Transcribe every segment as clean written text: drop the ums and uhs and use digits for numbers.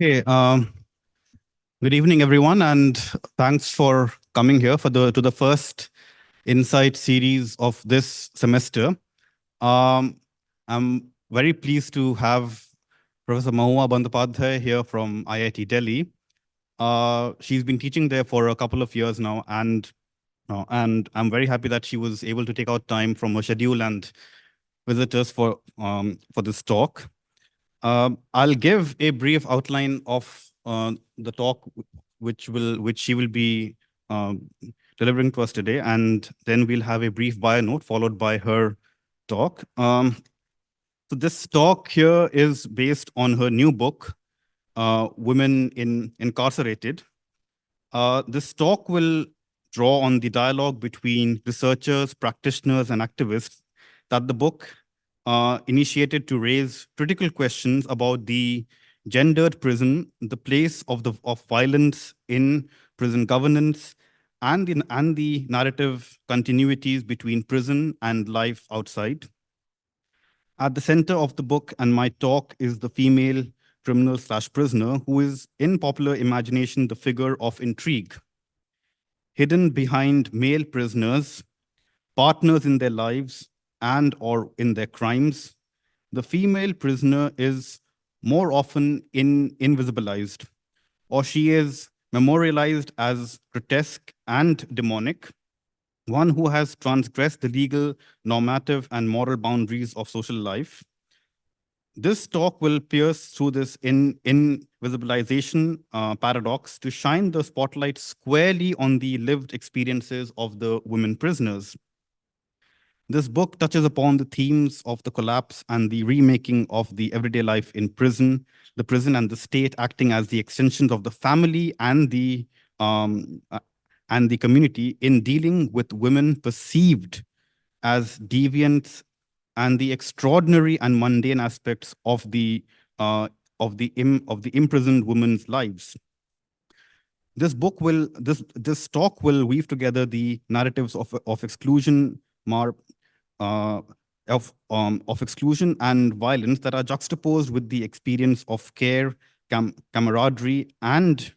Hey, good evening, everyone, and thanks for coming here for the first Insight series of this semester. I'm very pleased to have Professor Mahuya Bandyopadhyay here from IIT Delhi. She's been teaching there for a couple of years now, and I'm very happy that she was able to take out time from her schedule and visit us for this talk. I'll give a brief outline of the talk, which she will be um, delivering to us today, and then we'll have a brief bio note followed by her talk. So this talk here is based on her new book, Women Incarcerated. This talk will draw on the dialogue between researchers, practitioners, and activists that the book initiated to raise critical questions about the gendered prison, the place of violence in prison governance, and the narrative continuities between prison and life outside. At the center of the book and my talk is the female criminal/prisoner who is in popular imagination the figure of intrigue. Hidden behind male prisoners, partners in their lives and or in their crimes, the female prisoner is more often invisibilized, or she is memorialized as grotesque and demonic, one who has transgressed the legal, normative, and moral boundaries of social life. This talk will pierce through this invisibilization paradox to shine the spotlight squarely on the lived experiences of the women prisoners. This book touches upon the themes of the collapse and the remaking of the everyday life in prison, the prison and the state acting as the extensions of the family um, uh, and the community in dealing with women perceived as deviants and the extraordinary and mundane aspects of the imprisoned women's lives. This talk will weave together the narratives of exclusion, uh, of exclusion and violence that are juxtaposed with the experience of care, camaraderie, and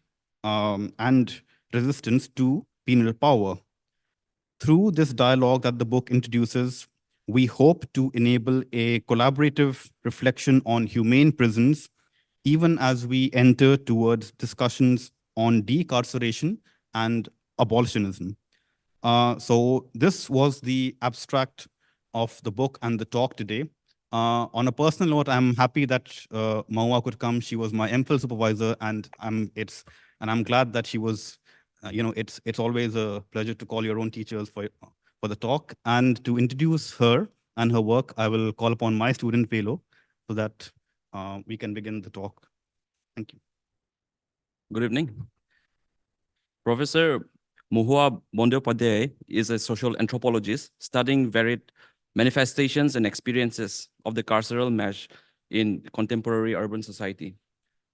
resistance to penal power. Through this dialogue that the book introduces, we hope to enable a collaborative reflection on humane prisons, even as we enter towards discussions on decarceration and abolitionism. So this was the abstract of the book and the talk today. On a personal note, I'm happy that Mahuya could come. She was my MPhil supervisor, and I'm glad that she was. It's always a pleasure to call your own teachers for the talk and to introduce her and her work. I will call upon my student Velo so that we can begin the talk. Thank you. Good evening. Professor Mahuya Bandyopadhyay is a social anthropologist studying varied manifestations and experiences of the carceral mesh in contemporary urban society.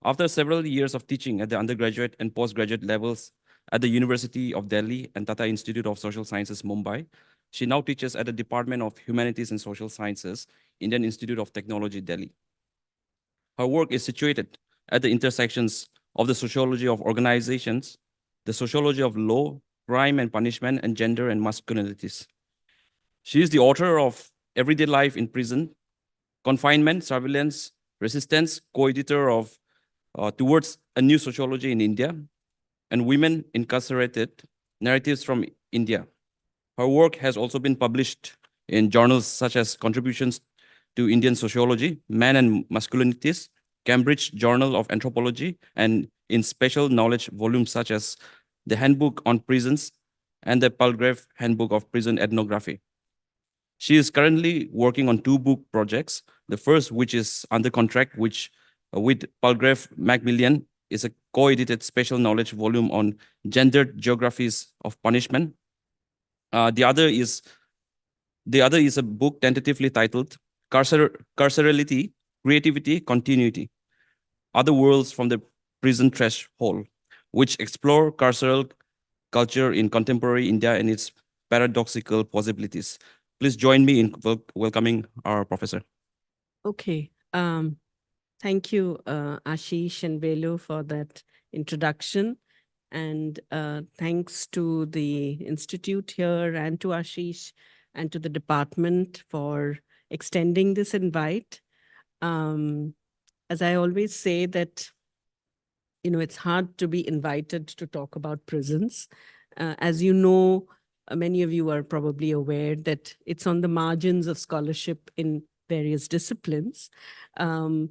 After several years of teaching at the undergraduate and postgraduate levels at the University of Delhi and Tata Institute of Social Sciences, Mumbai, she now teaches at the Department of Humanities and Social Sciences, Indian Institute of Technology, Delhi. Her work is situated at the intersections of the sociology of organizations, the sociology of law, crime and punishment, and gender and masculinities. She is the author of Everyday Life in Prison, Confinement, Surveillance, Resistance, co-editor of Towards a New Sociology in India, and Women Incarcerated, Narratives from India. Her work has also been published in journals such as Contributions to Indian Sociology, Man and Masculinities, Cambridge Journal of Anthropology, and in special knowledge volumes such as the Handbook on Prisons and the Palgrave Handbook of Prison Ethnography. She is currently working on 2 book projects. The first, which is under contract, which with Palgrave Macmillan, is a co-edited special knowledge volume on gendered geographies of punishment. The other is a book tentatively titled Carcerality, Creativity, Continuity, Other Worlds from the Prison Threshold, which explore carceral culture in contemporary India and its paradoxical possibilities. Please join me in welcoming our professor. Okay. Thank you, Ashish and Velu, for that introduction. And thanks to the Institute here and to Ashish and to the department for extending this invite. Um, as I always say that, it's hard to be invited to talk about prisons. As you know, many of you are probably aware that it's on the margins of scholarship in various disciplines. Um,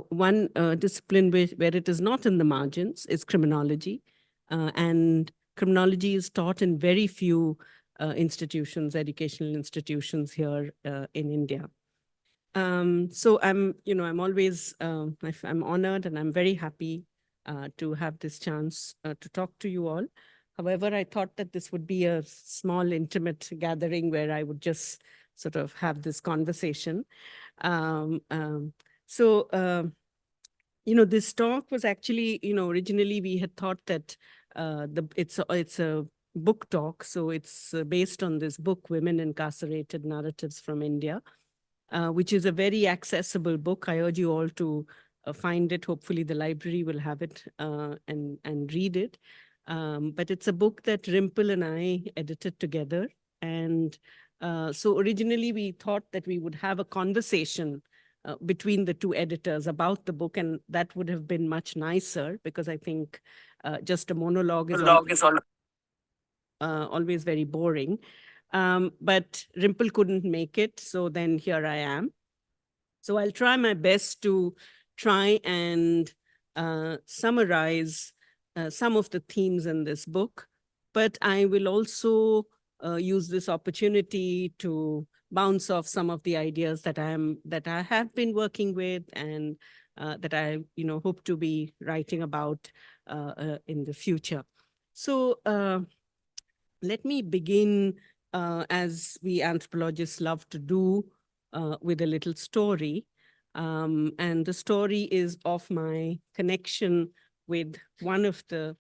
one discipline where it is not in the margins is criminology. And criminology is taught in very few institutions, educational institutions here in India. So I'm always, I'm honored and I'm very happy to have this chance to talk to you all. However, I thought that this would be a small, intimate gathering where I would just sort of have this conversation. Um, um, so, this talk was actually, originally we had thought that it's a book talk, so it's based on this book, Women Incarcerated: Narratives from India, which is a very accessible book. I urge you all to find it. Hopefully, the library will have it and read it. But it's a book that Rimple and I edited together. And so originally, we thought that we would have a conversation between the two editors about the book, and that would have been much nicer because I think just a monologue is always very boring. But Rimple couldn't make it, so then here I am. So I'll try my best to try and summarize some of the themes in this book, but I will also use this opportunity to bounce off some of the ideas that I have been working with and that I hope to be writing about in the future. So let me begin, as we anthropologists love to do, with a little story. And the story is of my connection with one of the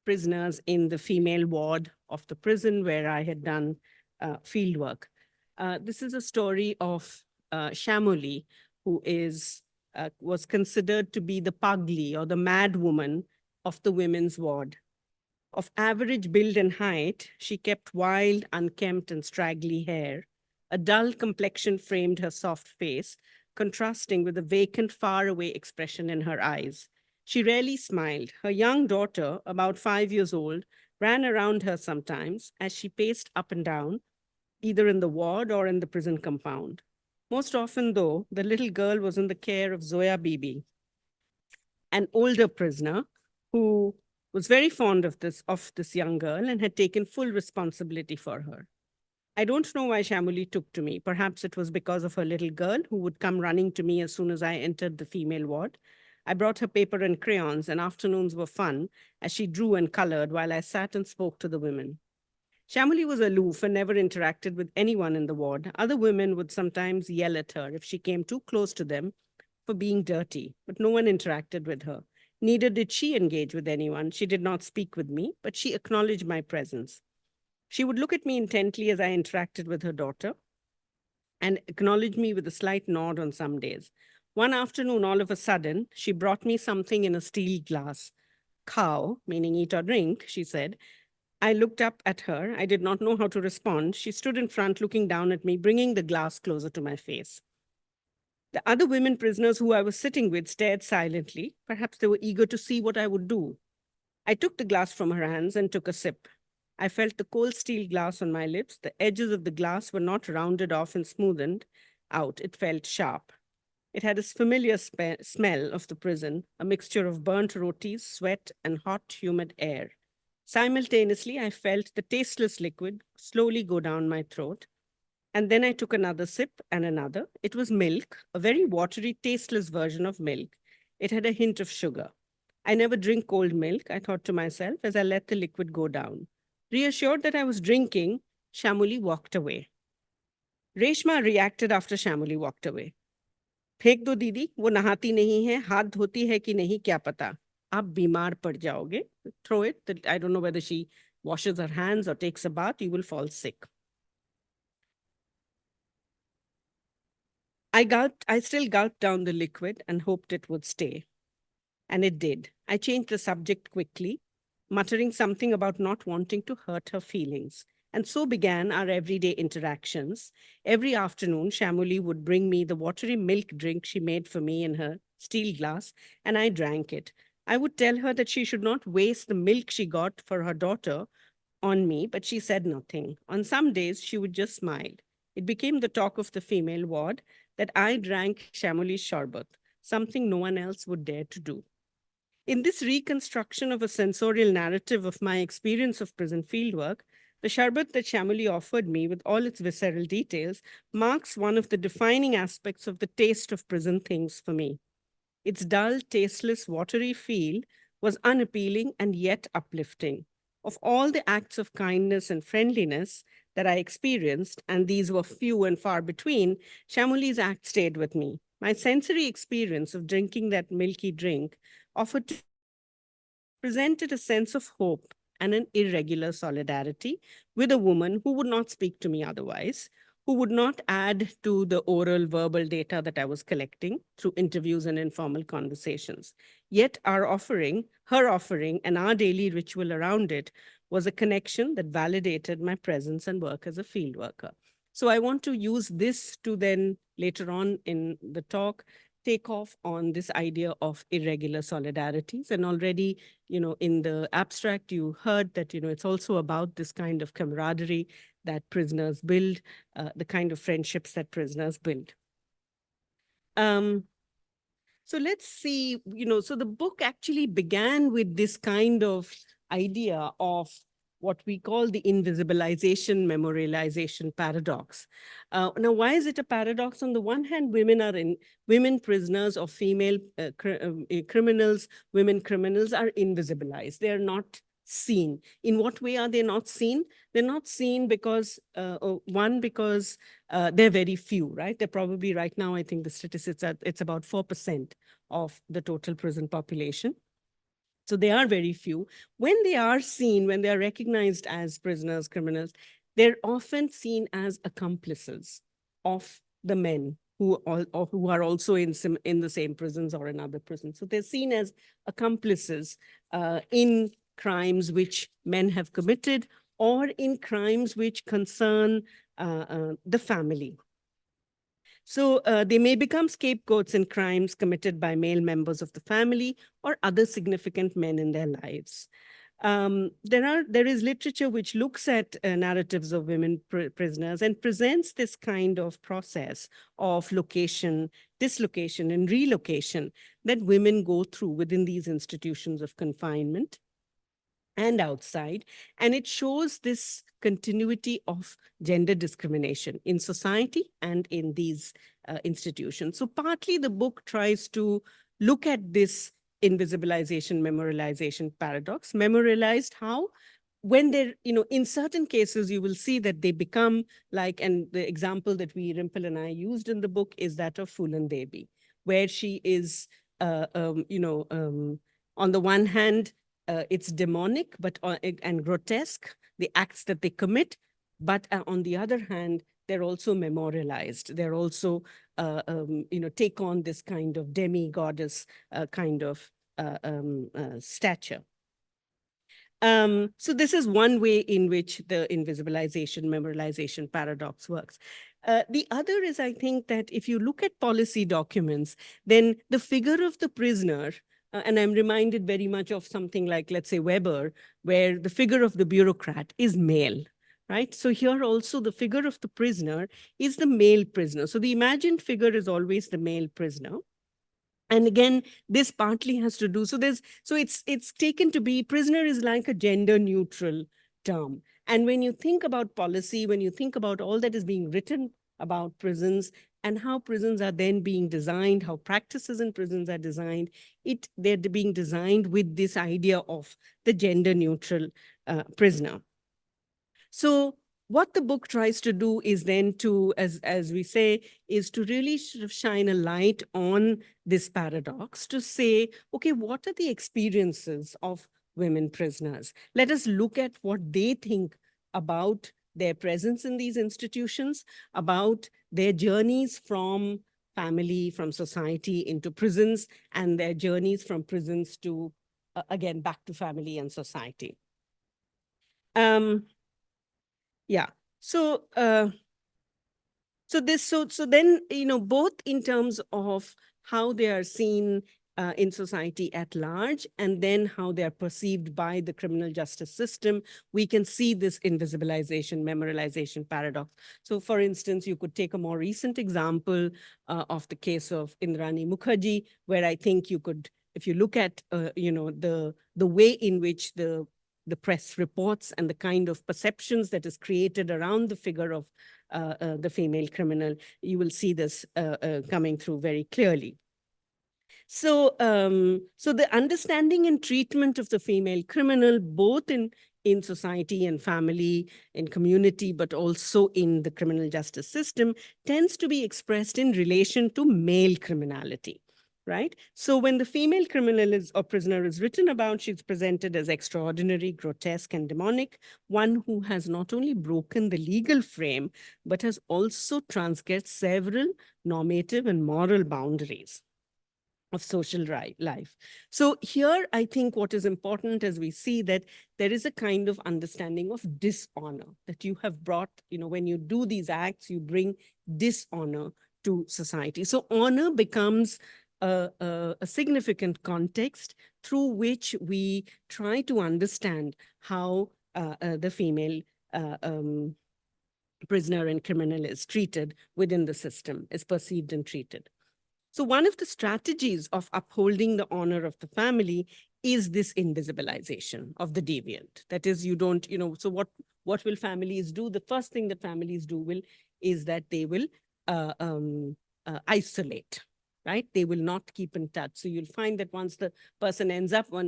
prisoners in the female ward of the prison where I had done field work. This is a story of Shamoli, who was considered to be the pagli or the mad woman of the women's ward. Of average build and height, she kept wild, unkempt, and straggly hair. A dull complexion framed her soft face, contrasting with a vacant, faraway expression in her eyes. She rarely smiled. Her young daughter, about 5 years old, ran around her sometimes as she paced up and down, either in the ward or in the prison compound. Most often, though, the little girl was in the care of Zoya Bibi, an older prisoner who was very fond of this young girl and had taken full responsibility for her. I don't know why Shamuli took to me. Perhaps it was because of her little girl who would come running to me as soon as I entered the female ward. I brought her paper and crayons, and afternoons were fun as she drew and colored while I sat and spoke to the women. Shamuli was aloof and never interacted with anyone in the ward. Other women would sometimes yell at her if she came too close to them for being dirty, but no one interacted with her. Neither did she engage with anyone. She did not speak with me, but she acknowledged my presence. She would look at me intently as I interacted with her daughter and acknowledge me with a slight nod on some days. One afternoon, all of a sudden, she brought me something in a steel glass. Cow, meaning eat or drink, she said. I looked up at her. I did not know how to respond. She stood in front, looking down at me, bringing the glass closer to my face. The other women prisoners who I was sitting with stared silently. Perhaps they were eager to see what I would do. I took the glass from her hands and took a sip. I felt the cold steel glass on my lips. The edges of the glass were not rounded off and smoothened out. It felt sharp. It had a familiar smell of the prison, a mixture of burnt rotis, sweat, and hot, humid air. Simultaneously, I felt the tasteless liquid slowly go down my throat. And then I took another sip and another. It was milk, a very watery, tasteless version of milk. It had a hint of sugar. I never drink cold milk, I thought to myself as I let the liquid go down. Reassured that I was drinking, Shamuli walked away. Reshma reacted after Shamuli walked away. फेंक दो दीदी, वो नहाती नहीं है, हाथ धोती है कि नहीं क्या पता, आप बीमार पड़ जाओगे. Throw it. I don't know whether she washes her hands or takes a bath, you will fall sick. I still gulped down the liquid and hoped it would stay. And it did. I changed the subject quickly, muttering something about not wanting to hurt her feelings. And so began our everyday interactions. Every afternoon, Shamuli would bring me the watery milk drink she made for me in her steel glass, and I drank it. I would tell her that she should not waste the milk she got for her daughter on me, but she said nothing. On some days, she would just smile. It became the talk of the female ward that I drank Shamuli's sharbat, something no one else would dare to do. In this reconstruction of a sensorial narrative of my experience of prison fieldwork, the sharbat that Shamuli offered me, with all its visceral details, marks one of the defining aspects of the taste of prison things for me. Its dull, tasteless, watery feel was unappealing and yet uplifting. Of all the acts of kindness and friendliness that I experienced, and these were few and far between, Shamuli's act stayed with me. My sensory experience of drinking that milky drink offered to presented a sense of hope and an irregular solidarity with a woman who would not speak to me otherwise, who would not add to the oral verbal data that I was collecting through interviews and informal conversations. Yet her offering, and our daily ritual around it was a connection that validated my presence and work as a field worker. So I want to use this to then later on in the talk take off on this idea of irregular solidarities. And already, in the abstract, you heard that, it's also about this kind of camaraderie that prisoners build, the kind of friendships that prisoners build. So let's see, so the book actually began with this kind of idea of what we call the invisibilization memorialization paradox. Now, why is it a paradox? On the one hand, women prisoners or female criminals, women criminals are invisibilized. They are not seen. In what way are they not seen? They're not seen because, because they're very few, right? They're probably right now, I think the statistics are, it's about 4% of the total prison population. So they are very few. When they are seen, when they are recognized as prisoners, criminals, they're often seen as accomplices of the men who are also in the same prisons or in other prisons. So they're seen as accomplices in crimes which men have committed or in crimes which concern the family. So they may become scapegoats in crimes committed by male members of the family or other significant men in their lives. There is literature which looks at narratives of women prisoners and presents this kind of process of location, dislocation, and relocation that women go through within these institutions of confinement and outside. And it shows this continuity of gender discrimination in society and in these institutions. So partly the book tries to look at this invisibilization, memorialization paradox. Memorialized how? When they're, in certain cases, you will see that they become like, and the example that Rimple and I used in the book is that of Fulan Devi, where she is, on the one hand, it's demonic and grotesque, the acts that they commit, but on the other hand, they're also memorialized. They're also, take on this kind of demi-goddess kind of stature. So this is one way in which the invisibilization, memorialization paradox works. The other is, I think, that if you look at policy documents, then the figure of the prisoner, and I'm reminded very much of something like, let's say, Weber, where the figure of the bureaucrat is male, right? So here also the figure of the prisoner is the male prisoner. So the imagined figure is always the male prisoner. And again, this partly has to do, so it's taken to be, prisoner is like a gender neutral term. And when you think about policy, when you think about all that is being written about prisons and how prisons are then being designed, how practices in prisons are designed, they're being designed with this idea of the gender neutral prisoner. So what the book tries to do is then to, as we say, is to really sort of shine a light on this paradox to say, okay, what are the experiences of women prisoners? Let us look at what they think about their presence in these institutions, about their journeys from family, from society into prisons, and their journeys from prisons to, again, back to family and society. Yeah, so so then, both in terms of how they are seen in society at large, and then how they are perceived by the criminal justice system, we can see this invisibilization, memorialization paradox. So for instance, you could take a more recent example of the case of Indrani Mukherjee, where I think you could, if you look at, the way in which the press reports and the kind of perceptions that is created around the figure of the female criminal, you will see this coming through very clearly. So, so the understanding and treatment of the female criminal, both in society and family, in community, but also in the criminal justice system, tends to be expressed in relation to male criminality. Right? So when the female criminal or prisoner is written about, she's presented as extraordinary, grotesque, and demonic, one who has not only broken the legal frame, but has also transgressed several normative and moral boundaries of social life. So here, I think what is important is we see that there is a kind of understanding of dishonor that you have brought, when you do these acts, you bring dishonor to society. So honor becomes a significant context through which we try to understand how the female prisoner and criminal is treated within the system, is perceived and treated. So one of the strategies of upholding the honor of the family is this invisibilization of the deviant. That is, you don't, so what will families do? The first thing that families do is that they will isolate, right? They will not keep in touch. So you'll find that once the person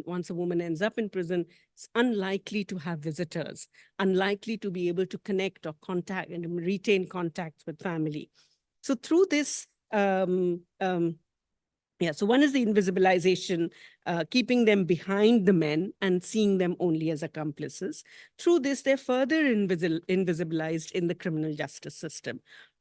once a woman ends up in prison, it's unlikely to have visitors, unlikely to be able to connect or contact and retain contacts with family. So through this, so one is the invisibilization, keeping them behind the men and seeing them only as accomplices. Through this, they're further invisibilized in the criminal justice system.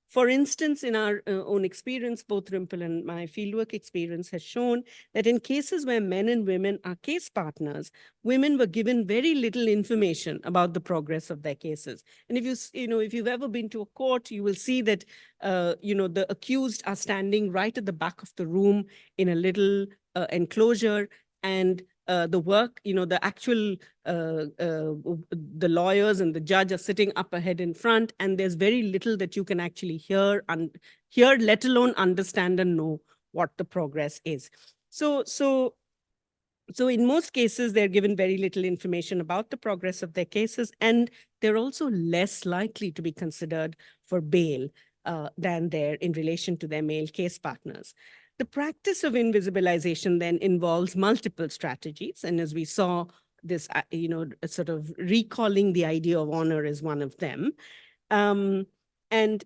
For instance, in our own experience, both Rimple and my fieldwork experience has shown that in cases where men and women are case partners, women were given very little information about the progress of their cases. And if you've ever been to a court, you will see that the accused are standing right at the back of the room in a little enclosure, and the work, the actual, the lawyers and the judge are sitting up ahead in front, and there's very little that you can actually hear, let alone understand and know what the progress is. So in most cases, they're given very little information about the progress of their cases, and they're also less likely to be considered for bail than they're in relation to their male case partners. The practice of invisibilization then involves multiple strategies. And as we saw, this, sort of recalling the idea of honor is one of them. And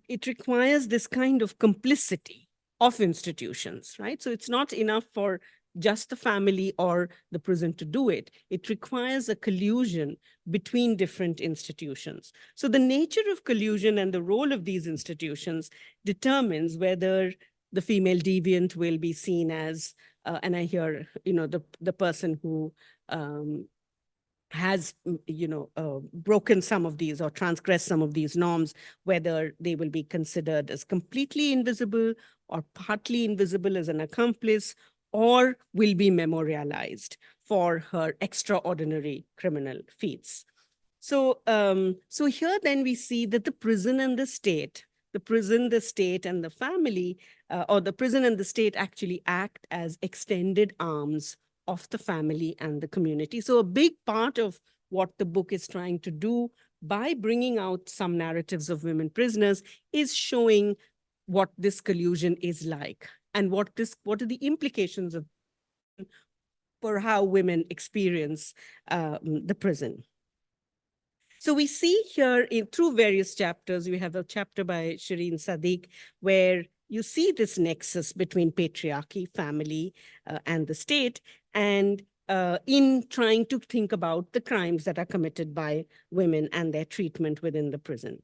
it requires this kind of complicity of institutions, right? So it's not enough for just the family or the prison to do it. It requires a collusion between different institutions. So the nature of collusion and the role of these institutions determines whether the female deviant will be seen as, and I hear, the person who has, broken some of these or transgressed some of these norms, whether they will be considered as completely invisible or partly invisible as an accomplice, or will be memorialized for her extraordinary criminal feats. So, so here then we see that the prison and the state, the prison, the state, and the family, or the prison and the state actually act as extended arms of the family and the community. So a big part of what the book is trying to do by bringing out some narratives of women prisoners is showing what this collusion is like and what are the implications of for how women experience the prison. So we see here through various chapters, we have a chapter by Shireen Sadiq, where you see this nexus between patriarchy, family, and the state, and in trying to think about the crimes that are committed by women and their treatment within the prison.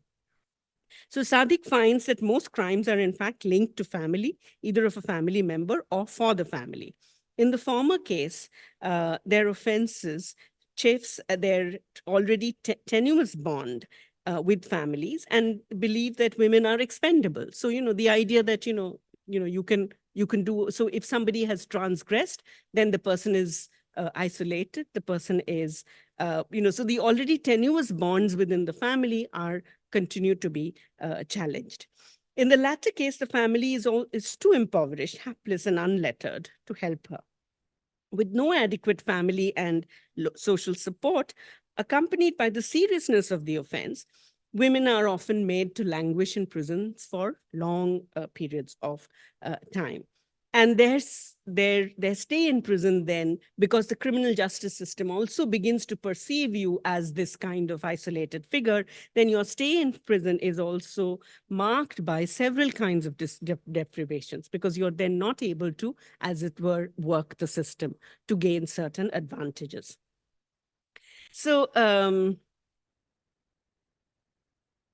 So Sadiq finds that most crimes are in fact linked to family, either of a family member or for the family. In the former case, their offenses chafes their already tenuous bond with families and believe that women are expendable. So, the idea that, you can do, so if somebody has transgressed, then the person is isolated, the person is, so the already tenuous bonds within the family are continue to be challenged. In the latter case, the family is too impoverished, hapless, and unlettered to help her. With no adequate family and social support, accompanied by the seriousness of the offense, women are often made to languish in prisons for long periods of time. And their stay in prison then, because the criminal justice system also begins to perceive you as this kind of isolated figure, then your stay in prison is also marked by several kinds of deprivations, because you're then not able to, as it were, work the system to gain certain advantages. So,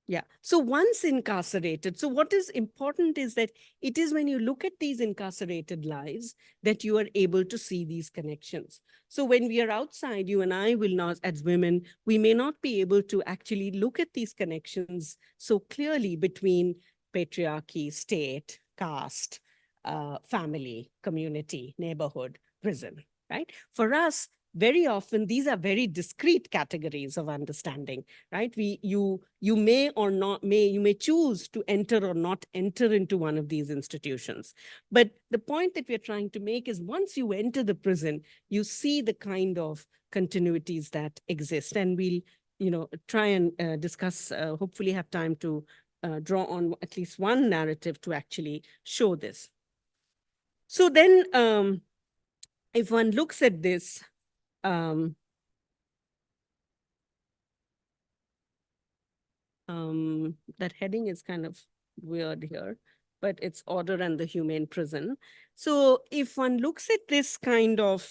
yeah. So once incarcerated, so what is important is that it is when you look at these incarcerated lives that you are able to see these connections. So when we are outside, you and I will not, as women, we may not be able to actually look at these connections so clearly between patriarchy, state, caste, family, community, neighborhood, prison, right? For us, very often these are very discrete categories of understanding, right? You may or not you may choose to enter or not enter into one of these institutions. But the point that we're trying to make is once you enter the prison, you see the kind of continuities that exist. And we'll, try and discuss, hopefully have time to draw on at least one narrative to actually show this. So then, if one looks at this, that heading is kind of weird here, but it's order and the humane prison. So if one looks at this kind of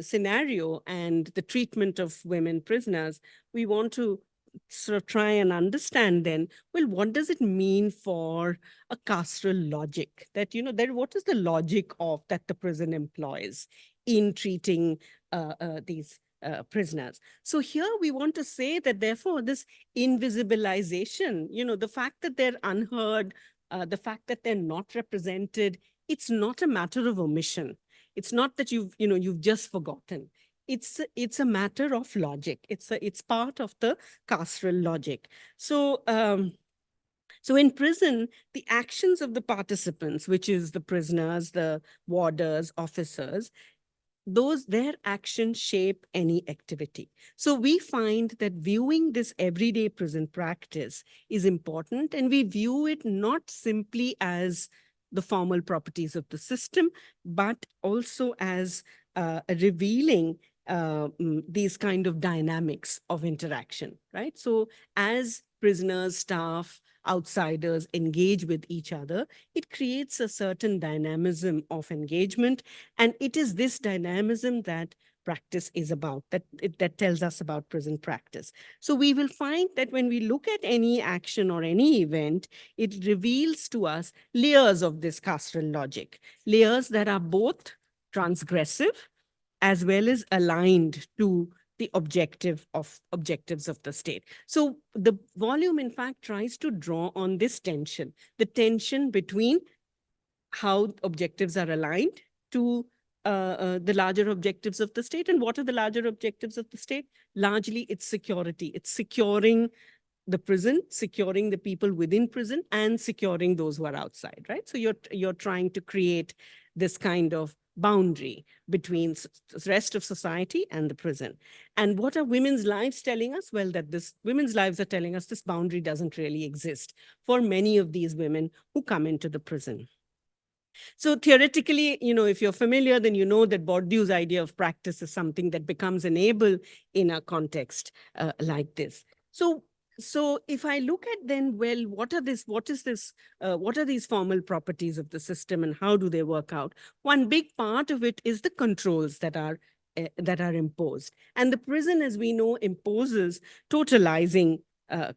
scenario and the treatment of women prisoners, we want to sort of try and understand then, well, what does it mean for a carceral logic? That, what is the logic of that the prison employs in treating these prisoners? So here we want to say that therefore this invisibilization, the fact that they're unheard, the fact that they're not represented, it's not a matter of omission. It's not that you've just forgotten. It's a matter of logic. It's part of the carceral logic. So so in prison, the actions of the participants, which is the prisoners, the warders, officers, their actions shape any activity. So we find that viewing this everyday prison practice is important, and we view it not simply as the formal properties of the system, but also as revealing these kind of dynamics of interaction, right? So as prisoners, staff, outsiders engage with each other, it creates a certain dynamism of engagement. And it is this dynamism that practice is about, that tells us about prison practice. So we will find that when we look at any action or any event, it reveals to us layers of this carceral logic, layers that are both transgressive as well as aligned to the objectives of the state. So the volume, in fact, tries to draw on this tension, the tension between how objectives are aligned to the larger objectives of the state. And what are the larger objectives of the state? Largely, it's security. It's securing the prison, securing the people within prison, and securing those who are outside, right? So you're trying to create this kind of boundary between the rest of society and the prison. And what are women's lives telling us? Well, that women's lives are telling us this boundary doesn't really exist for many of these women who come into the prison. So theoretically, if you're familiar, then you know that Bourdieu's idea of practice is something that becomes enable in a context like this. So if I look at then, well, what are these formal properties of the system and how do they work out? One big part of it is the controls that are imposed. And the prison, as we know, imposes totalizing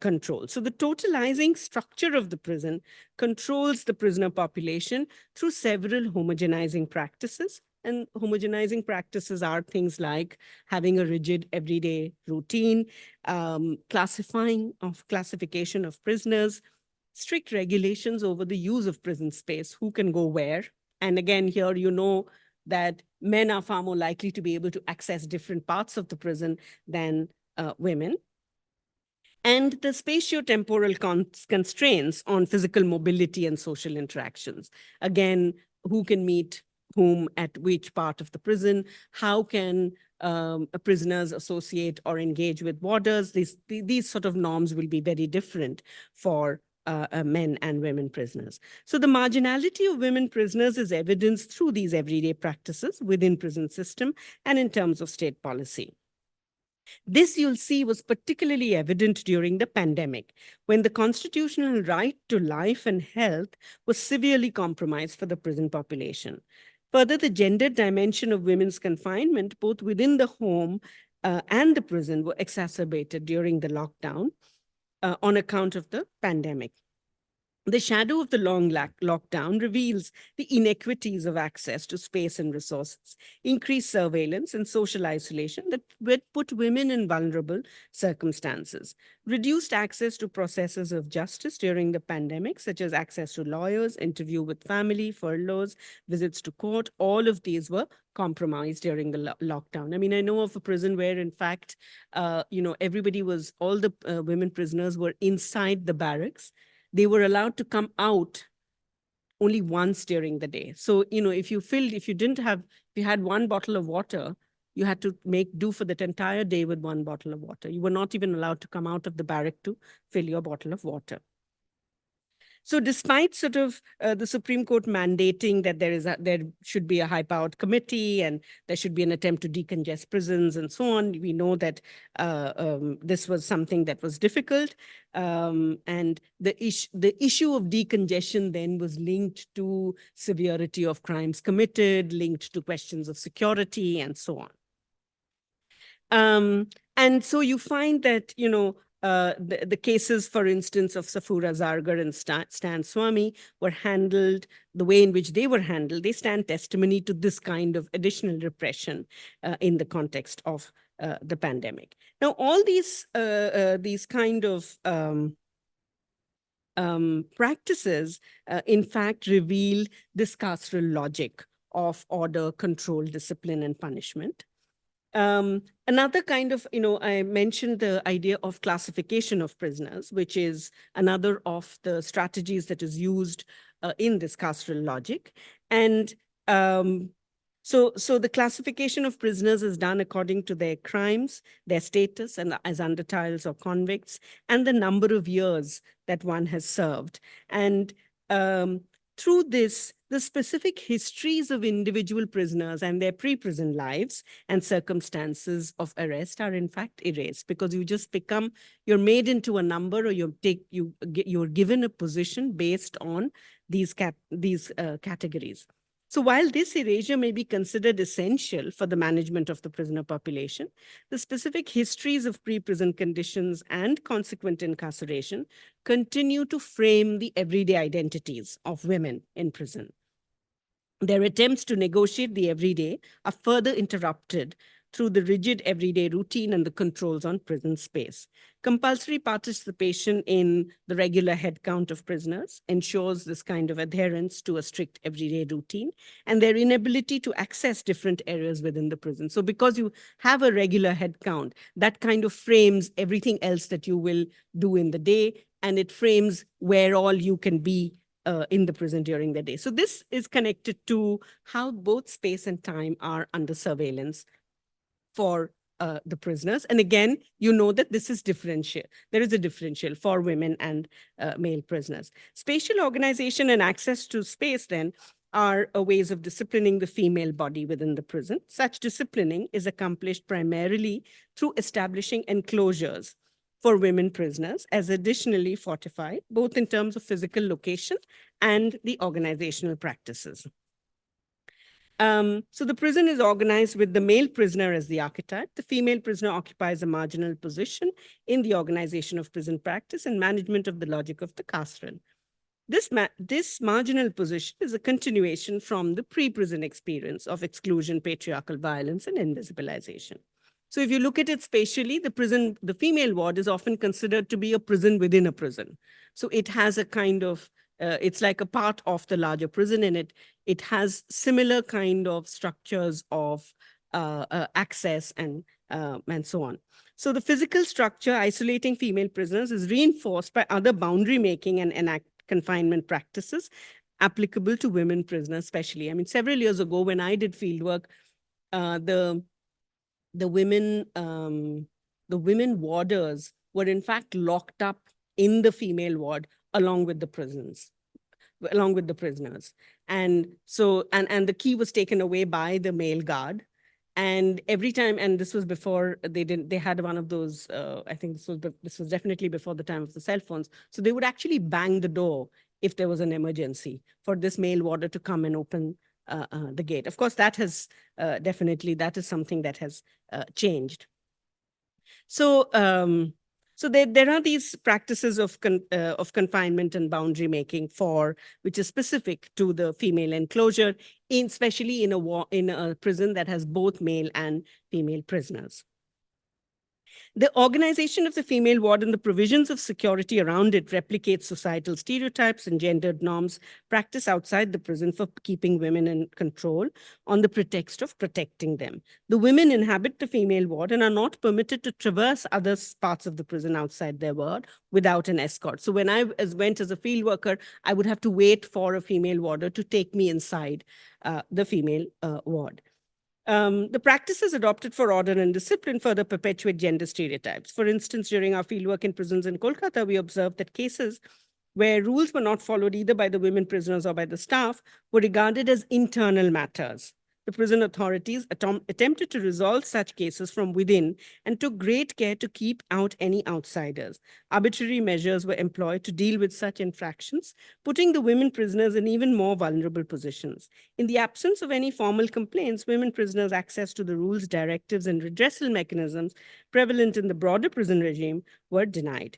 control. So the totalizing structure of the prison controls the prisoner population through several homogenizing practices. And homogenizing practices are things like having a rigid everyday routine, classification of prisoners, strict regulations over the use of prison space, who can go where. And again, here you know that men are far more likely to be able to access different parts of the prison than women. And the spatiotemporal constraints on physical mobility and social interactions. Again, who can meet whom at which part of the prison? How can prisoners associate or engage with warders? These sort of norms will be very different for men and women prisoners. So the marginality of women prisoners is evidenced through these everyday practices within prison system and in terms of state policy. This, you'll see, was particularly evident during the pandemic, when the constitutional right to life and health was severely compromised for the prison population. Further, the gender dimension of women's confinement, both within the home and the prison, were exacerbated during the lockdown on account of the pandemic. The shadow of the long lockdown reveals the inequities of access to space and resources, increased surveillance and social isolation that would put women in vulnerable circumstances, reduced access to processes of justice during the pandemic, such as access to lawyers, interview with family, furloughs, visits to court. All of these were compromised during the lockdown. I mean, I know of a prison where, in fact, everybody was, all the women prisoners were inside the barracks. They were allowed to come out only once during the day. So, if you had one bottle of water, you had to make do for that entire day with one bottle of water. You were not even allowed to come out of the barrack to fill your bottle of water. So despite sort of the Supreme Court mandating that there should be a high-powered committee and there should be an attempt to decongest prisons and so on, we know that this was something that was difficult. And the issue of decongestion then was linked to severity of crimes committed, linked to questions of security and so on. And so you find that, the cases, for instance, of Safura Zargar and Stan Swamy were handled the way in which they were handled. They stand testimony to this kind of additional repression in the context of the pandemic. Now, all these kind of practices, in fact, reveal this carceral logic of order, control, discipline, and punishment. Another kind of, I mentioned the idea of classification of prisoners, which is another of the strategies that is used in this carceral logic. And so the classification of prisoners is done according to their crimes, their status, and as under trials or convicts, and the number of years that one has served. And through this, the specific histories of individual prisoners and their pre-prison lives and circumstances of arrest are in fact erased, because you're made into a number, or you're given a position based on these categories. So while this erasure may be considered essential for the management of the prisoner population, the specific histories of pre-prison conditions and consequent incarceration continue to frame the everyday identities of women in prison. Their attempts to negotiate the everyday are further interrupted through the rigid everyday routine and the controls on prison space. Compulsory participation in the regular head count of prisoners ensures this kind of adherence to a strict everyday routine, and their inability to access different areas within the prison. So because you have a regular head count, that kind of frames everything else that you will do in the day, and it frames where all you can be in the prison during the day. So this is connected to how both space and time are under surveillance for the prisoners. And again, you know that this is differential. There is a differential for women and male prisoners. Spatial organization and access to space then are ways of disciplining the female body within the prison. Such disciplining is accomplished primarily through establishing enclosures for women prisoners, as additionally fortified, both in terms of physical location and the organizational practices. So the prison is organized with the male prisoner as the archetype. The female prisoner occupies a marginal position in the organization of prison practice and management of the logic of the carceral. This marginal position is a continuation from the pre-prison experience of exclusion, patriarchal violence, and invisibilization. So if you look at it spatially, the female ward is often considered to be a prison within a prison. So it has a kind of, it's like a part of the larger prison, and it has similar kind of structures of access and so on. So the physical structure isolating female prisoners is reinforced by other boundary making and confinement practices applicable to women prisoners, especially. I mean, several years ago when I did fieldwork, the women warders were in fact locked up in the female ward along with the prisoners. And so, and the key was taken away by the male guard. And every time, and this was before they had one of those, I think this was definitely before the time of the cell phones. So they would actually bang the door if there was an emergency for this male warder to come and open the gate. Of course, that has definitely, that is something that has changed. So, so there are these practices of confinement and boundary making which is specific to the female enclosure, especially in a prison that has both male and female prisoners. The organization of the female ward and the provisions of security around it replicate societal stereotypes and gendered norms practiced outside the prison for keeping women in control on the pretext of protecting them. The women inhabit the female ward and are not permitted to traverse other parts of the prison outside their ward without an escort. So when I went as a field worker, I would have to wait for a female warder to take me inside the female ward. The practices adopted for order and discipline further perpetuate gender stereotypes. For instance, during our fieldwork in prisons in Kolkata, we observed that cases where rules were not followed either by the women prisoners or by the staff were regarded as internal matters. The prison authorities attempted to resolve such cases from within and took great care to keep out any outsiders. Arbitrary measures were employed to deal with such infractions, putting the women prisoners in even more vulnerable positions. In the absence of any formal complaints, women prisoners' access to the rules, directives, and redressal mechanisms prevalent in the broader prison regime were denied.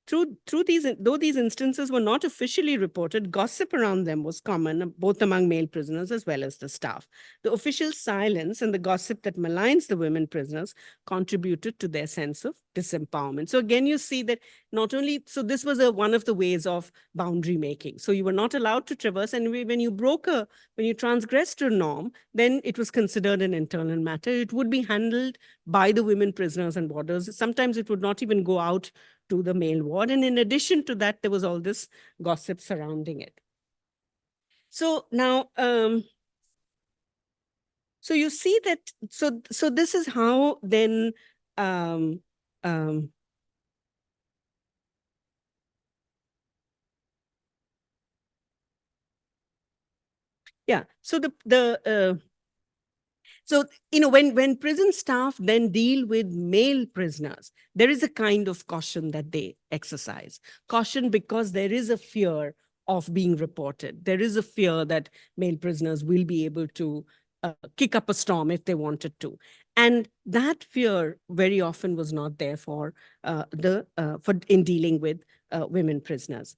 Though these instances were not officially reported, gossip around them was common, both among male prisoners as well as the staff. The official silence and the gossip that maligns the women prisoners contributed to their sense of disempowerment. So again, you see that not only, so this was one of the ways of boundary making. So you were not allowed to traverse, and when you transgressed a norm, then it was considered an internal matter. It would be handled by the women prisoners and warders. Sometimes it would not even go out to the male ward. And in addition to that, there was all this gossip surrounding it. So now, so you see that, so this is how then, yeah, so so, when prison staff then deal with male prisoners, there is a kind of caution that they exercise. Caution because there is a fear of being reported. There is a fear that male prisoners will be able to kick up a storm if they wanted to. And that fear very often was not there in dealing with women prisoners.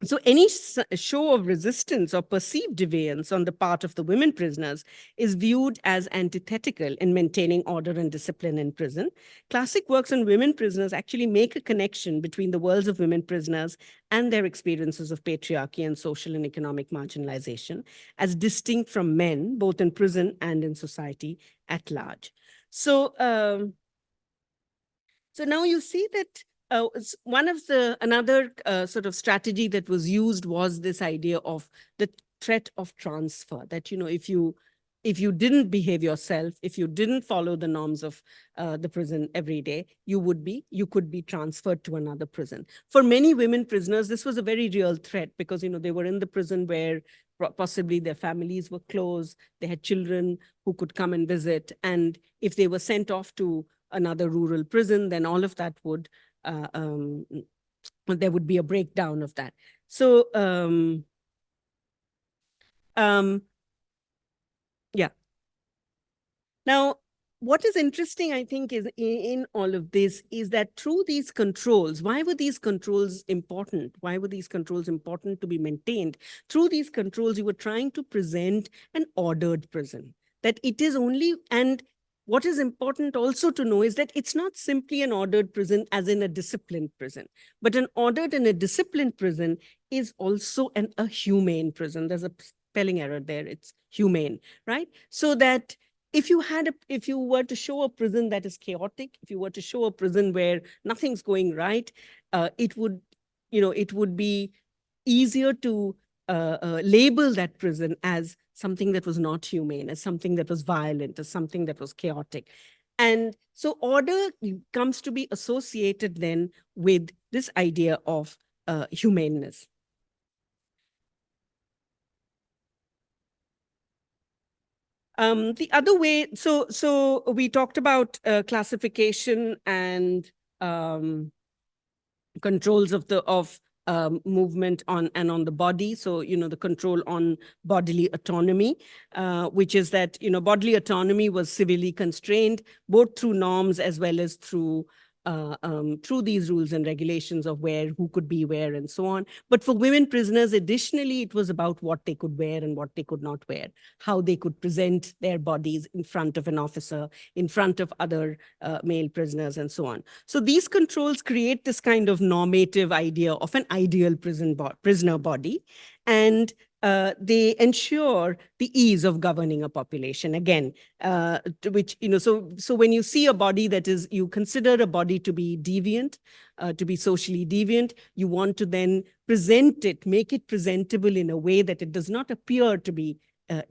So any show of resistance or perceived deviance on the part of the women prisoners is viewed as antithetical in maintaining order and discipline in prison. Classic works on women prisoners actually make a connection between the worlds of women prisoners and their experiences of patriarchy and social and economic marginalization as distinct from men, both in prison and in society at large. So, so now you see that another sort of strategy that was used was this idea of the threat of transfer, that, if you didn't behave yourself, if you didn't follow the norms of the prison every day, you could be transferred to another prison. For many women prisoners, this was a very real threat because, they were in the prison where possibly their families were close, they had children who could come and visit. And if they were sent off to another rural prison, then all of that would, there would be a breakdown of that. So, Now, what is interesting, I think, is in all of this is that through these controls, why were these controls important? Why were these controls important to be maintained? Through these controls, you were trying to present an ordered prison, that it is only, and what is important also to know is that it's not simply an ordered prison as in a disciplined prison, but an ordered and a disciplined prison is also a humane prison. There's a spelling error there. It's humane, right? So that if you were to show a prison that is chaotic, if you were to show a prison where nothing's going right, it would be easier to label that prison as something that was not humane, as something that was violent, as something that was chaotic. And so order comes to be associated then with this idea of humaneness. The other way, so we talked about classification and controls of movement on the body. So, the control on bodily autonomy, which is that, bodily autonomy was severely constrained, both through norms as well as through these rules and regulations of who could be where and so on. But for women prisoners, additionally, it was about what they could wear and what they could not wear, how they could present their bodies in front of an officer, in front of other male prisoners, and so on. So these controls create this kind of normative idea of an ideal prisoner body, and they ensure the ease of governing a population. Again, so when you see a body that is, you consider a body to be deviant, to be socially deviant, you want to then present it, make it presentable in a way that it does not appear to be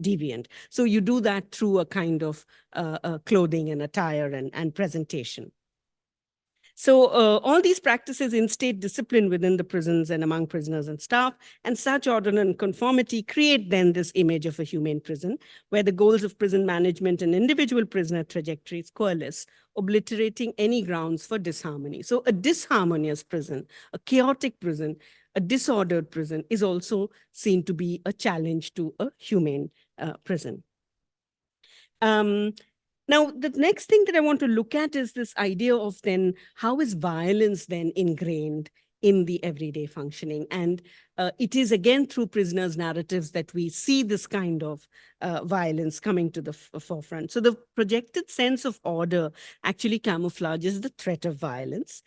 deviant. So you do that through a kind of clothing and attire and presentation. So all these practices instate discipline within the prisons and among prisoners and staff, and such order and conformity create then this image of a humane prison, where the goals of prison management and individual prisoner trajectories coalesce, obliterating any grounds for disharmony. So a disharmonious prison, a chaotic prison, a disordered prison is also seen to be a challenge to a humane prison. Now, the next thing that I want to look at is this idea of then how is violence then ingrained in the everyday functioning? And it is again through prisoners' narratives that we see this kind of violence coming to the forefront. So the projected sense of order actually camouflages the threat of violence,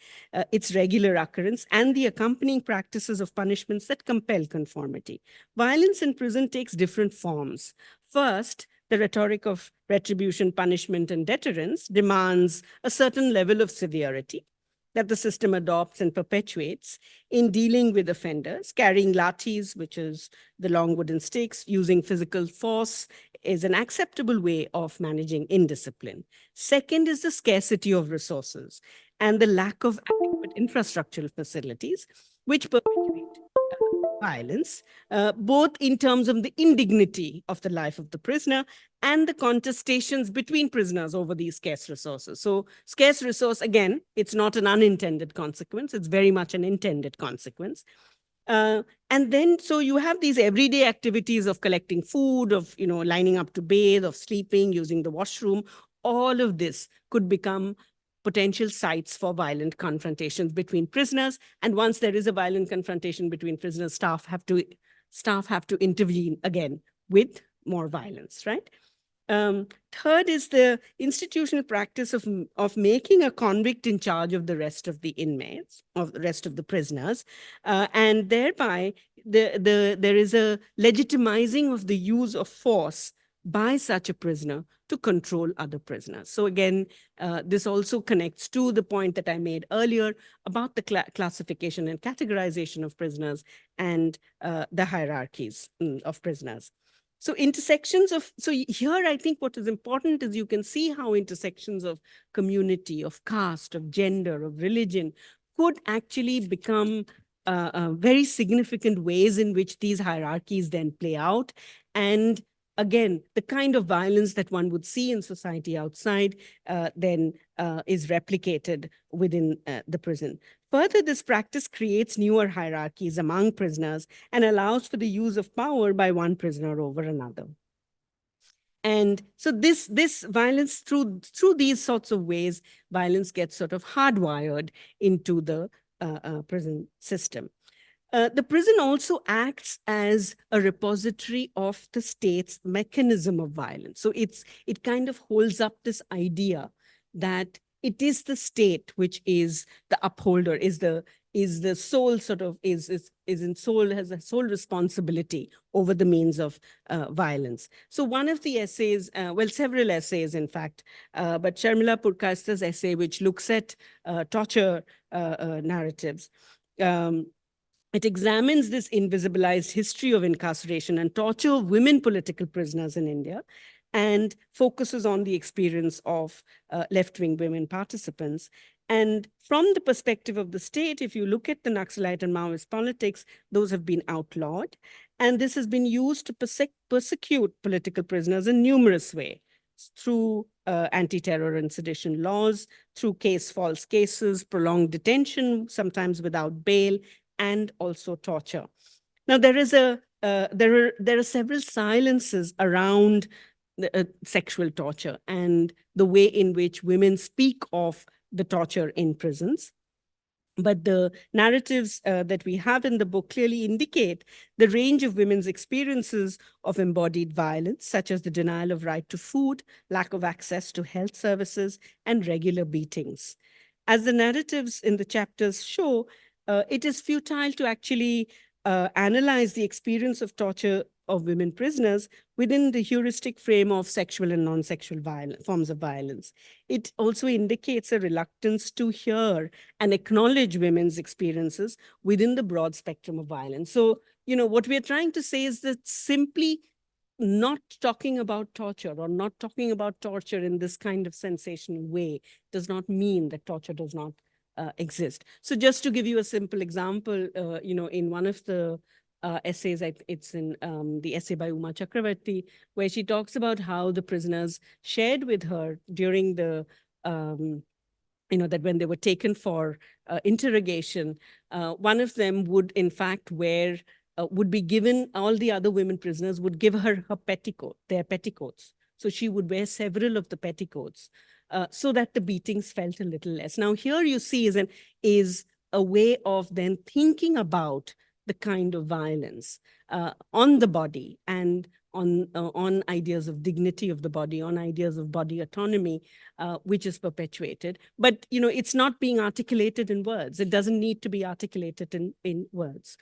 its regular occurrence, and the accompanying practices of punishments that compel conformity. Violence in prison takes different forms. First, the rhetoric of retribution, punishment, and deterrence demands a certain level of severity that the system adopts and perpetuates in dealing with offenders. Carrying lathis, which is the long wooden sticks, using physical force is an acceptable way of managing indiscipline. Second is the scarcity of resources and the lack of adequate infrastructural facilities, which perpetuate violence, both in terms of the indignity of the life of the prisoner and the contestations between prisoners over these scarce resources. So scarce resource, again, it's not an unintended consequence. It's very much an intended consequence. And then, so you have these everyday activities of collecting food, of, lining up to bathe, of sleeping, using the washroom. All of this could become potential sites for violent confrontations between prisoners. And once there is a violent confrontation between prisoners, staff have to intervene again with more violence, right? Third is the institutional practice of making a convict in charge of the rest of the inmates, of the rest of the prisoners, and thereby there is a legitimizing of the use of force by such a prisoner to control other prisoners. So again, this also connects to the point that I made earlier about the classification and categorization of prisoners and the hierarchies of prisoners. So here I think what is important is you can see how intersections of community, of caste, of gender, of religion could actually become very significant ways in which these hierarchies then play out. And again, the kind of violence that one would see in society outside then is replicated within the prison. Further, this practice creates newer hierarchies among prisoners and allows for the use of power by one prisoner over another. And so this violence, through these sorts of ways, violence gets sort of hardwired into the prison system. The prison also acts as a repository of the state's mechanism of violence. So it kind of holds up this idea that it is the state which is the upholder, is the sole sort of is in sole, has a sole responsibility over the means of violence. So one of the essays, well, several essays, in fact, but Sharmila Purkasta's essay, which looks at torture narratives, it examines this invisibilized history of incarceration and torture of women political prisoners in India, and focuses on the experience of left-wing women participants. And from the perspective of the state, if you look at the Naxalite and Maoist politics, those have been outlawed. And this has been used to persecute political prisoners in numerous ways, through anti-terror and sedition laws, through false cases, prolonged detention, sometimes without bail, and also torture. Now, there are several silences around sexual torture and the way in which women speak of the torture in prisons. But the narratives that we have in the book clearly indicate the range of women's experiences of embodied violence, such as the denial of right to food, lack of access to health services, and regular beatings. As the narratives in the chapters show, it is futile to actually analyze the experience of torture of women prisoners within the heuristic frame of sexual and non-sexual forms of violence. It also indicates a reluctance to hear and acknowledge women's experiences within the broad spectrum of violence. So, what we're trying to say is that simply not talking about torture or not talking about torture in this kind of sensational way does not mean that torture does not exist. So just to give you a simple example, in one of the essays, it's in the essay by Uma Chakravarti, where she talks about how the prisoners shared with her during the, that when they were taken for interrogation, one of them would in fact would be given, all the other women prisoners would give her their petticoats. So she would wear several of the petticoats so that the beatings felt a little less. Now here you see is a way of then thinking about the kind of violence on the body and on ideas of dignity of the body, on ideas of body autonomy, which is perpetuated. But, it's not being articulated in words. It doesn't need to be articulated in words.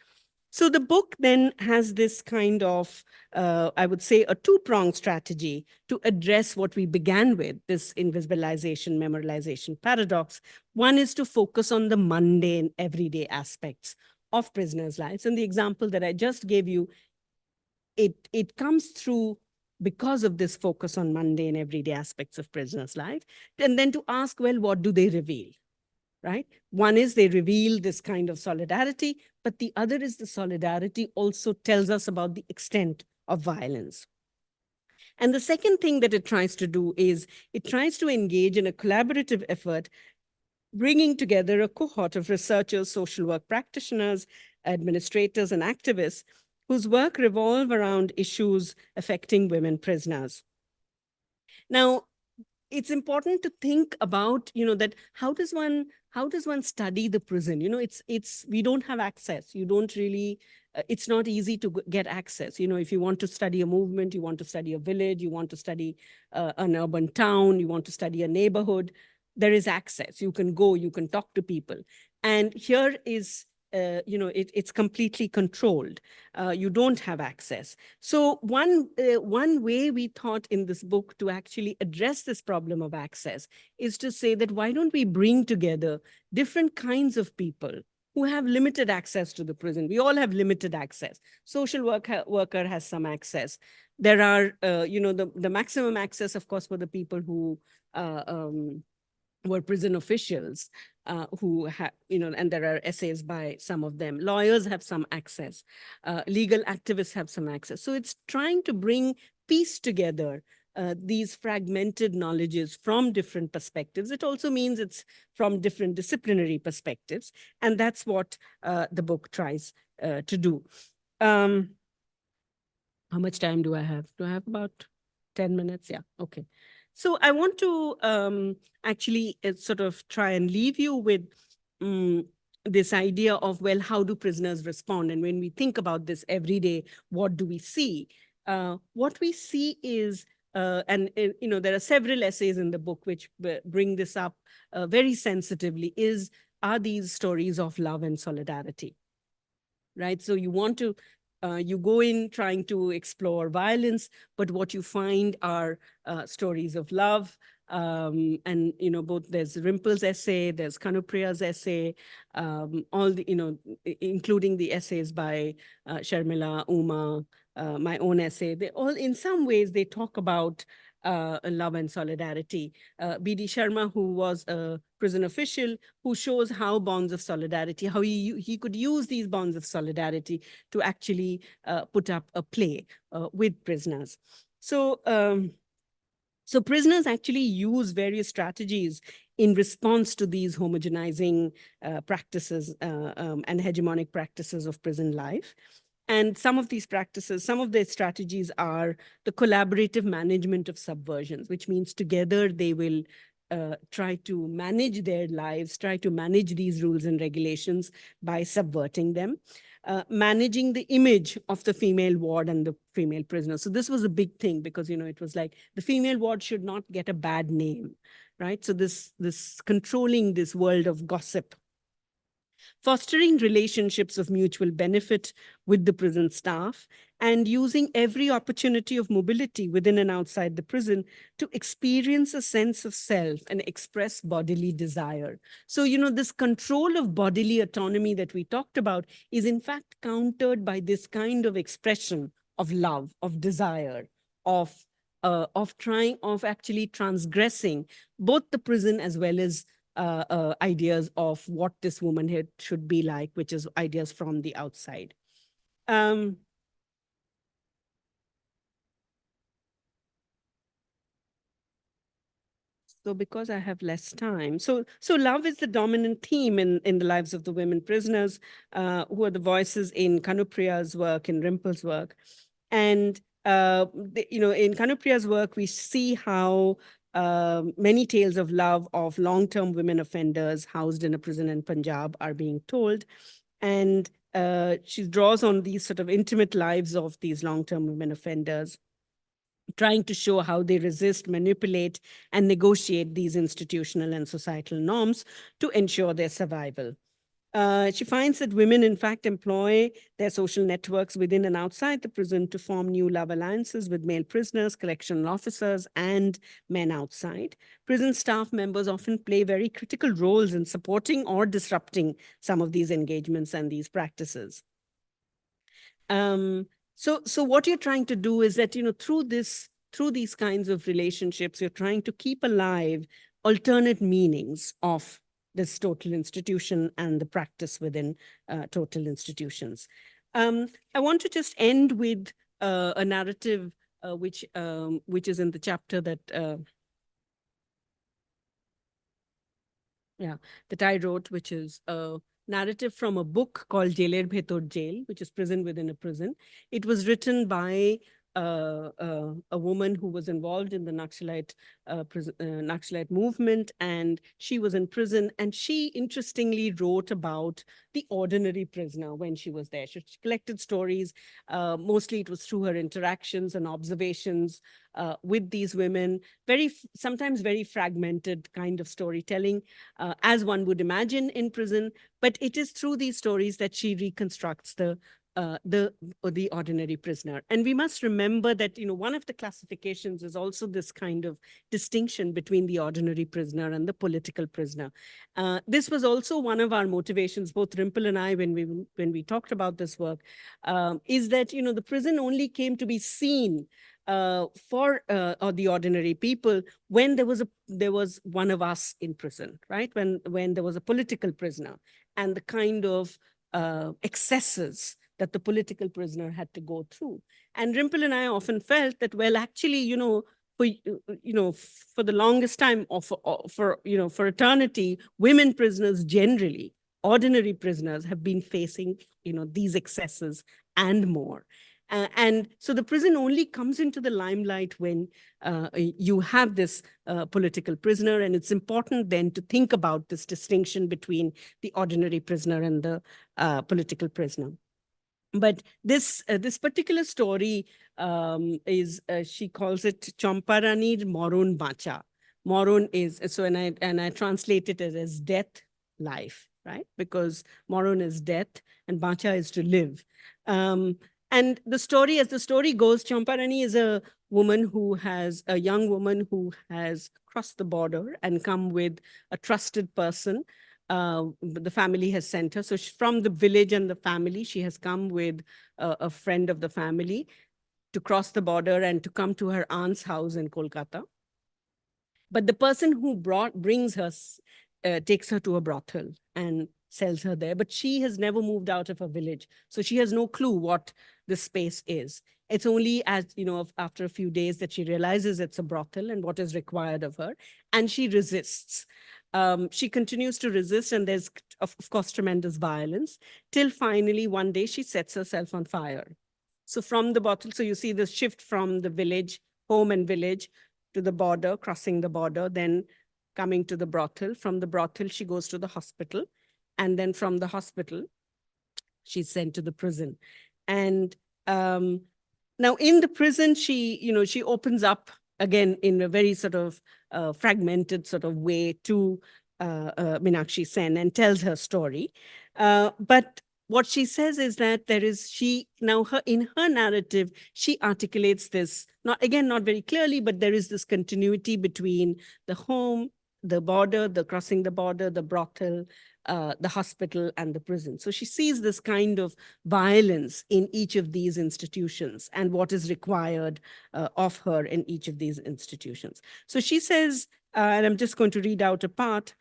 So the book then has this kind of, I would say, a two-pronged strategy to address what we began with, this invisibilization, memorialization paradox. One is to focus on the mundane, everyday aspects of prisoners' lives. And the example that I just gave you, it comes through because of this focus on mundane, everyday aspects of prisoners' life. And then to ask, well, what do they reveal? Right? One is they reveal this kind of solidarity, but the other is the solidarity also tells us about the extent of violence. And the second thing that it tries to do is it tries to engage in a collaborative effort, bringing together a cohort of researchers, social work practitioners, administrators, and activists whose work revolve around issues affecting women prisoners. Now, it's important to think about, that how does one study the prison? We don't have access. You don't really, it's not easy to get access. If you want to study a movement, you want to study a village, you want to study an urban town, you want to study a neighborhood, there is access. You can go, you can talk to people. And here is, it's completely controlled. You don't have access. So one way we thought in this book to actually address this problem of access is to say that why don't we bring together different kinds of people who have limited access to the prison. We all have limited access. Social worker has some access. There are, the maximum access, of course, for the people who were prison officials who have, and there are essays by some of them. Lawyers have some access. Legal activists have some access. So it's trying to piece together these fragmented knowledges from different perspectives. It also means it's from different disciplinary perspectives. And that's what the book tries to do. How much time do I have? Do I have about 10 minutes? Yeah, okay. So I want to actually sort of try and leave you with this idea of, well, how do prisoners respond? And when we think about this every day, what do we see? What we see is, there are several essays in the book which bring this up very sensitively, are these stories of love and solidarity, right? So you want to, you go in trying to explore violence, but what you find are stories of love. And, both there's Rimple's essay, there's Kanupriya's essay, all the, including the essays by Sharmila, Uma, my own essay. They all, in some ways, they talk about love and solidarity. B.D. Sharma, who was a prison official, who shows how bonds of solidarity, how he could use these bonds of solidarity to actually put up a play with prisoners. So, so prisoners actually use various strategies in response to these homogenizing practices and hegemonic practices of prison life. And some of these practices, some of their strategies are the collaborative management of subversions, which means together they will try to manage their lives, try to manage these rules and regulations by subverting them. Managing the image of the female ward and the female prisoner. So this was a big thing because, it was like the female ward should not get a bad name, right? So this controlling this world of gossip. Fostering relationships of mutual benefit with the prison staff, and using every opportunity of mobility within and outside the prison to experience a sense of self and express bodily desire. So, this control of bodily autonomy that we talked about is in fact countered by this kind of expression of love, of desire, of actually transgressing both the prison as well as ideas of what this womanhood should be like, which is ideas from the outside. So because I have less time, so love is the dominant theme in the lives of the women prisoners, who are the voices in Kanupriya's work, in Rimple's work. And, in Kanupriya's work, we see how many tales of love of long-term women offenders housed in a prison in Punjab are being told. And she draws on these sort of intimate lives of these long-term women offenders, trying to show how they resist, manipulate, and negotiate these institutional and societal norms to ensure their survival. She finds that women, in fact, employ their social networks within and outside the prison to form new love alliances with male prisoners, correctional officers, and men outside. Prison staff members often play very critical roles in supporting or disrupting some of these engagements and these practices. So what you're trying to do is that, through these kinds of relationships, you're trying to keep alive alternate meanings of this total institution and the practice within total institutions. I want to just end with a narrative which is in the chapter that that I wrote, which is a narrative from a book called Jailer Bhetor Jail, which is Prison Within a Prison. It was written by a woman who was involved in the Naxalite movement, and she was in prison. And she interestingly wrote about the ordinary prisoner when she was there. She collected stories. Mostly it was through her interactions and observations with these women, sometimes very fragmented kind of storytelling, as one would imagine in prison. But it is through these stories that she reconstructs the ordinary prisoner. And we must remember that, one of the classifications is also this kind of distinction between the ordinary prisoner and the political prisoner. This was also one of our motivations, both Rimple and I, when we talked about this work, is that, the prison only came to be seen for the ordinary people when there was one of us in prison, right? When there was a political prisoner, and the kind of excesses that the political prisoner had to go through. And Rimple and I often felt that, well, actually, for the longest time, or for eternity, women prisoners generally, ordinary prisoners, have been facing, these excesses and more. And so the prison only comes into the limelight when you have this political prisoner, and it's important then to think about this distinction between the ordinary prisoner and the political prisoner. But this particular story is, she calls it Champaranir Moron Bacha. Moron is, so, and I translate it as death, life, right? Because Moron is death and Bacha is to live. And the story, as the story goes, Champarani is a young woman who has crossed the border and come with a trusted person. The family has sent her. So from the village and the family, she has come with a friend of the family to cross the border and to come to her aunt's house in Kolkata. But the person who brings her takes her to a brothel and sells her there. But she has never moved out of her village. So she has no clue what this space is. It's only after a few days that she realizes it's a brothel and what is required of her. And she resists. She continues to resist, and there's, of course, tremendous violence, till finally one day she sets herself on fire. So from the brothel, so you see the shift from the village, home and village, to the border, crossing the border, then coming to the brothel. From the brothel, she goes to the hospital. And then from the hospital, she's sent to the prison. And now in the prison, she opens up again in a very sort of fragmented sort of way to Meenakshi Sen and tells her story. But what she says is that in her narrative, she articulates this, not very clearly, but there is this continuity between the home, the border, the crossing the border, the brothel, the hospital, and the prison. So she sees this kind of violence in each of these institutions and what is required of her in each of these institutions. So she says, and I'm just going to read out a part,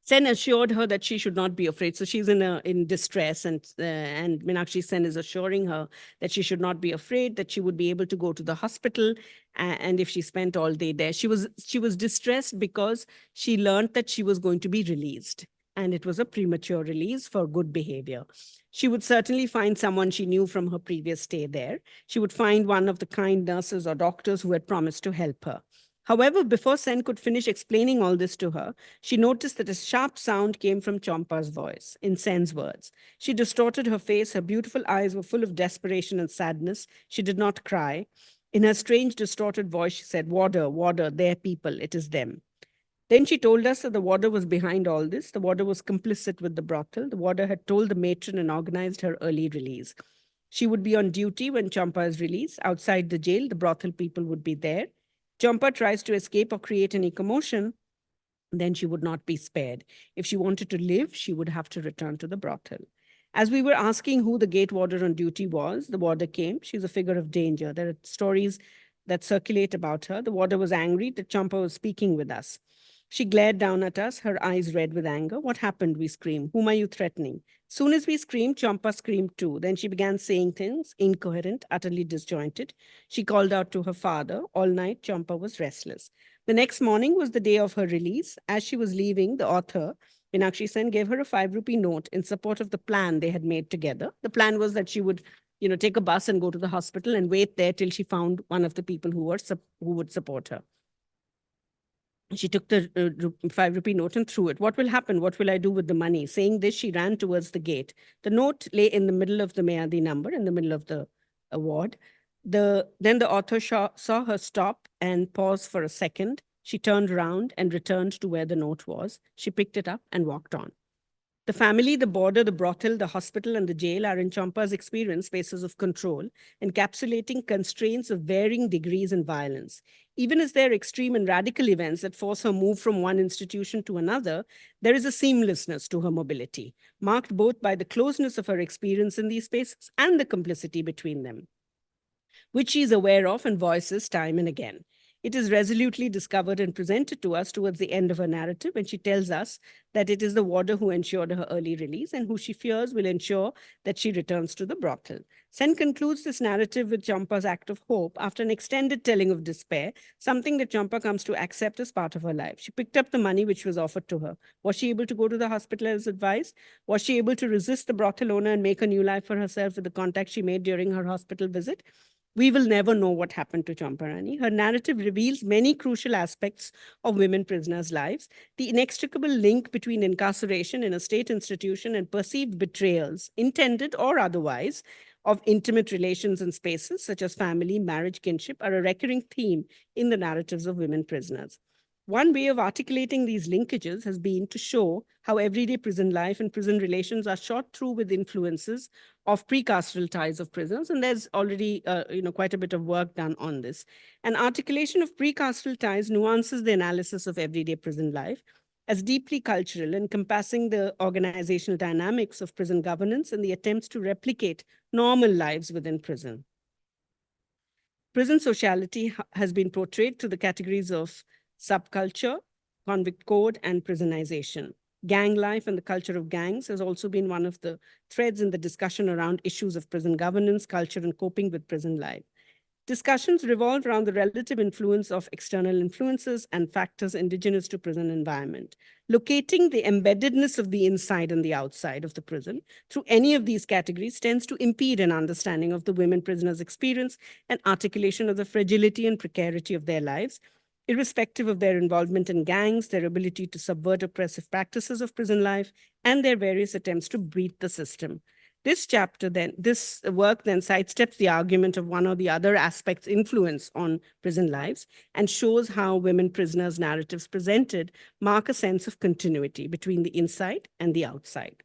Sen assured her that she should not be afraid. So she's in distress, and Meenakshi Sen is assuring her that she should not be afraid, that she would be able to go to the hospital, and if she spent all day there. She was distressed because she learned that she was going to be released, and it was a premature release for good behavior. She would certainly find someone she knew from her previous stay there. She would find one of the kind nurses or doctors who had promised to help her. However, before Sen could finish explaining all this to her, she noticed that a sharp sound came from Champa's voice, in Sen's words. She distorted her face. Her beautiful eyes were full of desperation and sadness. She did not cry. In her strange, distorted voice, she said, "Warder, warder, their people, it is them." Then she told us that the warder was behind all this. The warder was complicit with the brothel. The warder had told the matron and organized her early release. She would be on duty when Champa is released. Outside the jail, the brothel people would be there. Champa tries to escape or create any commotion, then she would not be spared. If she wanted to live, she would have to return to the brothel. As we were asking who the gate warder on duty was, the warder came. She's a figure of danger. There are stories that circulate about her. The warder was angry that Champa was speaking with us. She glared down at us, her eyes red with anger. "What happened?" we screamed. "Whom are you threatening?" Soon as we screamed, Champa screamed too. Then she began saying things, incoherent, utterly disjointed. She called out to her father. All night, Champa was restless. The next morning was the day of her release. As she was leaving, the author, Meenakshi Sen, gave her a 5 rupee note in support of the plan they had made together. The plan was that she would, take a bus and go to the hospital and wait there till she found one of the people who would support her. She took the 5 rupee note and threw it. "What will happen? What will I do with the money?" Saying this, she ran towards the gate. The note lay in the middle of the Mayadi number, in the middle of the ward. Then the author saw her stop and pause for a second. She turned around and returned to where the note was. She picked it up and walked on. The family, the border, the brothel, the hospital, and the jail are, in Champa's experience, spaces of control, encapsulating constraints of varying degrees and violence. Even as there are extreme and radical events that force her move from one institution to another, there is a seamlessness to her mobility, marked both by the closeness of her experience in these spaces and the complicity between them, which she is aware of and voices time and again. It is resolutely discovered and presented to us towards the end of her narrative when she tells us that it is the warder who ensured her early release and who she fears will ensure that she returns to the brothel. Sen concludes this narrative with Champa's act of hope after an extended telling of despair, something that Champa comes to accept as part of her life. She picked up the money which was offered to her. Was she able to go to the hospital as advised? Was she able to resist the brothel owner and make a new life for herself with the contact she made during her hospital visit? We will never know what happened to Champarani. Her narrative reveals many crucial aspects of women prisoners' lives. The inextricable link between incarceration in a state institution and perceived betrayals, intended or otherwise, of intimate relations and spaces such as family, marriage, kinship are a recurring theme in the narratives of women prisoners. One way of articulating these linkages has been to show how everyday prison life and prison relations are shot through with influences of pre-carceral ties of prisoners, and there's already quite a bit of work done on this. An articulation of pre-carceral ties nuances the analysis of everyday prison life as deeply cultural, encompassing the organizational dynamics of prison governance and the attempts to replicate normal lives within prison. Prison sociality has been portrayed through the categories of subculture, convict code, and prisonization. Gang life and the culture of gangs has also been one of the threads in the discussion around issues of prison governance, culture, and coping with prison life. Discussions revolve around the relative influence of external influences and factors indigenous to prison environment. Locating the embeddedness of the inside and the outside of the prison through any of these categories tends to impede an understanding of the women prisoners' experience and articulation of the fragility and precarity of their lives, irrespective of their involvement in gangs, their ability to subvert oppressive practices of prison life, and their various attempts to beat the system. This work then sidesteps the argument of one or the other aspect's influence on prison lives and shows how women prisoners' narratives presented mark a sense of continuity between the inside and the outside.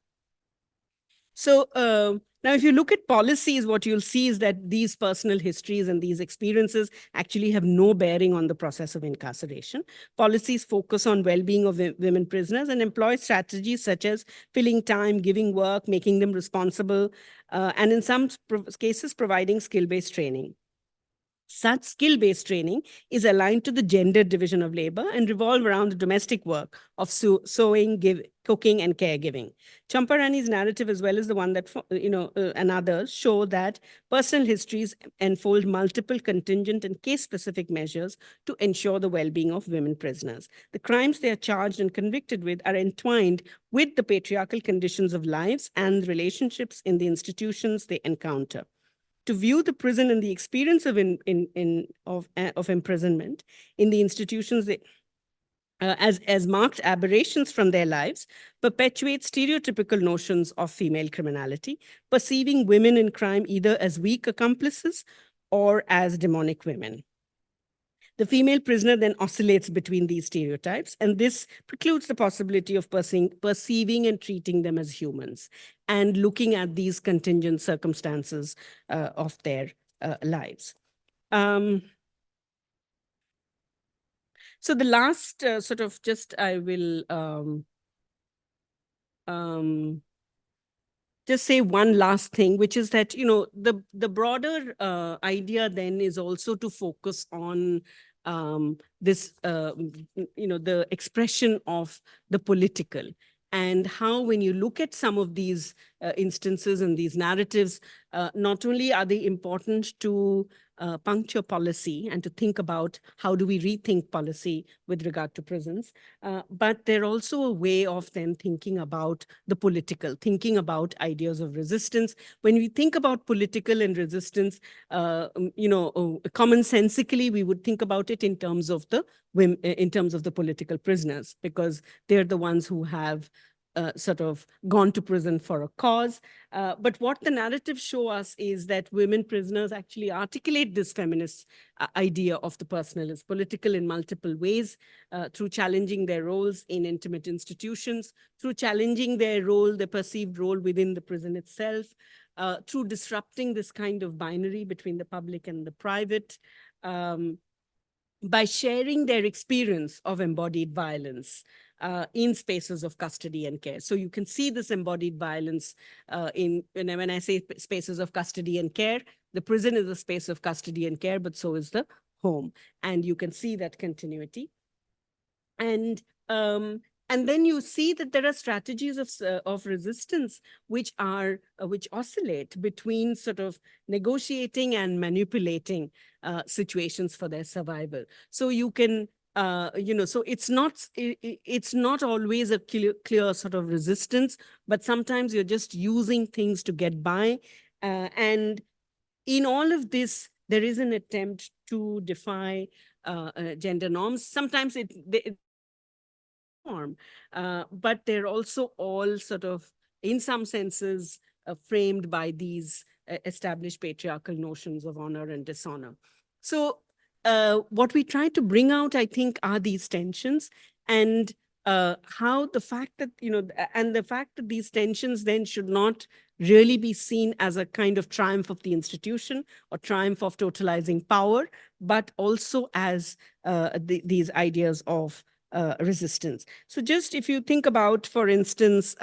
So now, if you look at policies, what you'll see is that these personal histories and these experiences actually have no bearing on the process of incarceration. Policies focus on well-being of women prisoners and employ strategies such as filling time, giving work, making them responsible, and in some cases, providing skill-based training. Such skill-based training is aligned to the gender division of labor and revolve around the domestic work of sewing, cooking, and caregiving. Champarani's narrative, as well as the one that, and others, show that personal histories unfold multiple contingent and case-specific measures to ensure the well-being of women prisoners. The crimes they are charged and convicted with are entwined with the patriarchal conditions of lives and relationships in the institutions they encounter. To view the prison and the experience of imprisonment in the institutions as marked aberrations from their lives perpetuates stereotypical notions of female criminality, perceiving women in crime either as weak accomplices or as demonic women. The female prisoner then oscillates between these stereotypes, and this precludes the possibility of perceiving and treating them as humans and looking at these contingent circumstances of their lives. So the last I will just say one last thing, which is that, the broader idea then is also to focus on the expression of the political, and how, when you look at some of these instances and these narratives, not only are they important to puncture policy and to think about how do we rethink policy with regard to prisons, but they're also a way of them thinking about the political, thinking about ideas of resistance. When we think about political and resistance, commonsensically, we would think about it in terms of the political prisoners, because they're the ones who have gone to prison for a cause. But what the narratives show us is that women prisoners actually articulate this feminist idea of the personal as political in multiple ways, through challenging their roles in intimate institutions, through challenging their perceived role within the prison itself, through disrupting this kind of binary between the public and the private, by sharing their experience of embodied violence in spaces of custody and care. So you can see this embodied violence when I say spaces of custody and care, the prison is a space of custody and care, but so is the home. And you can see that continuity. And then you see that there are strategies of resistance which oscillate between sort of negotiating and manipulating situations for their survival. So you can so it's not always a clear sort of resistance, but sometimes you're just using things to get by. And in all of this, there is an attempt to defy gender norms. Sometimes but they're also all sort of, in some senses, framed by these established patriarchal notions of honor and dishonor. So what we try to bring out, I think, are these tensions, and how the fact that, and the fact that these tensions then should not really be seen as a kind of triumph of the institution or triumph of totalizing power, but also as these ideas of resistance. So just if you think about, for instance,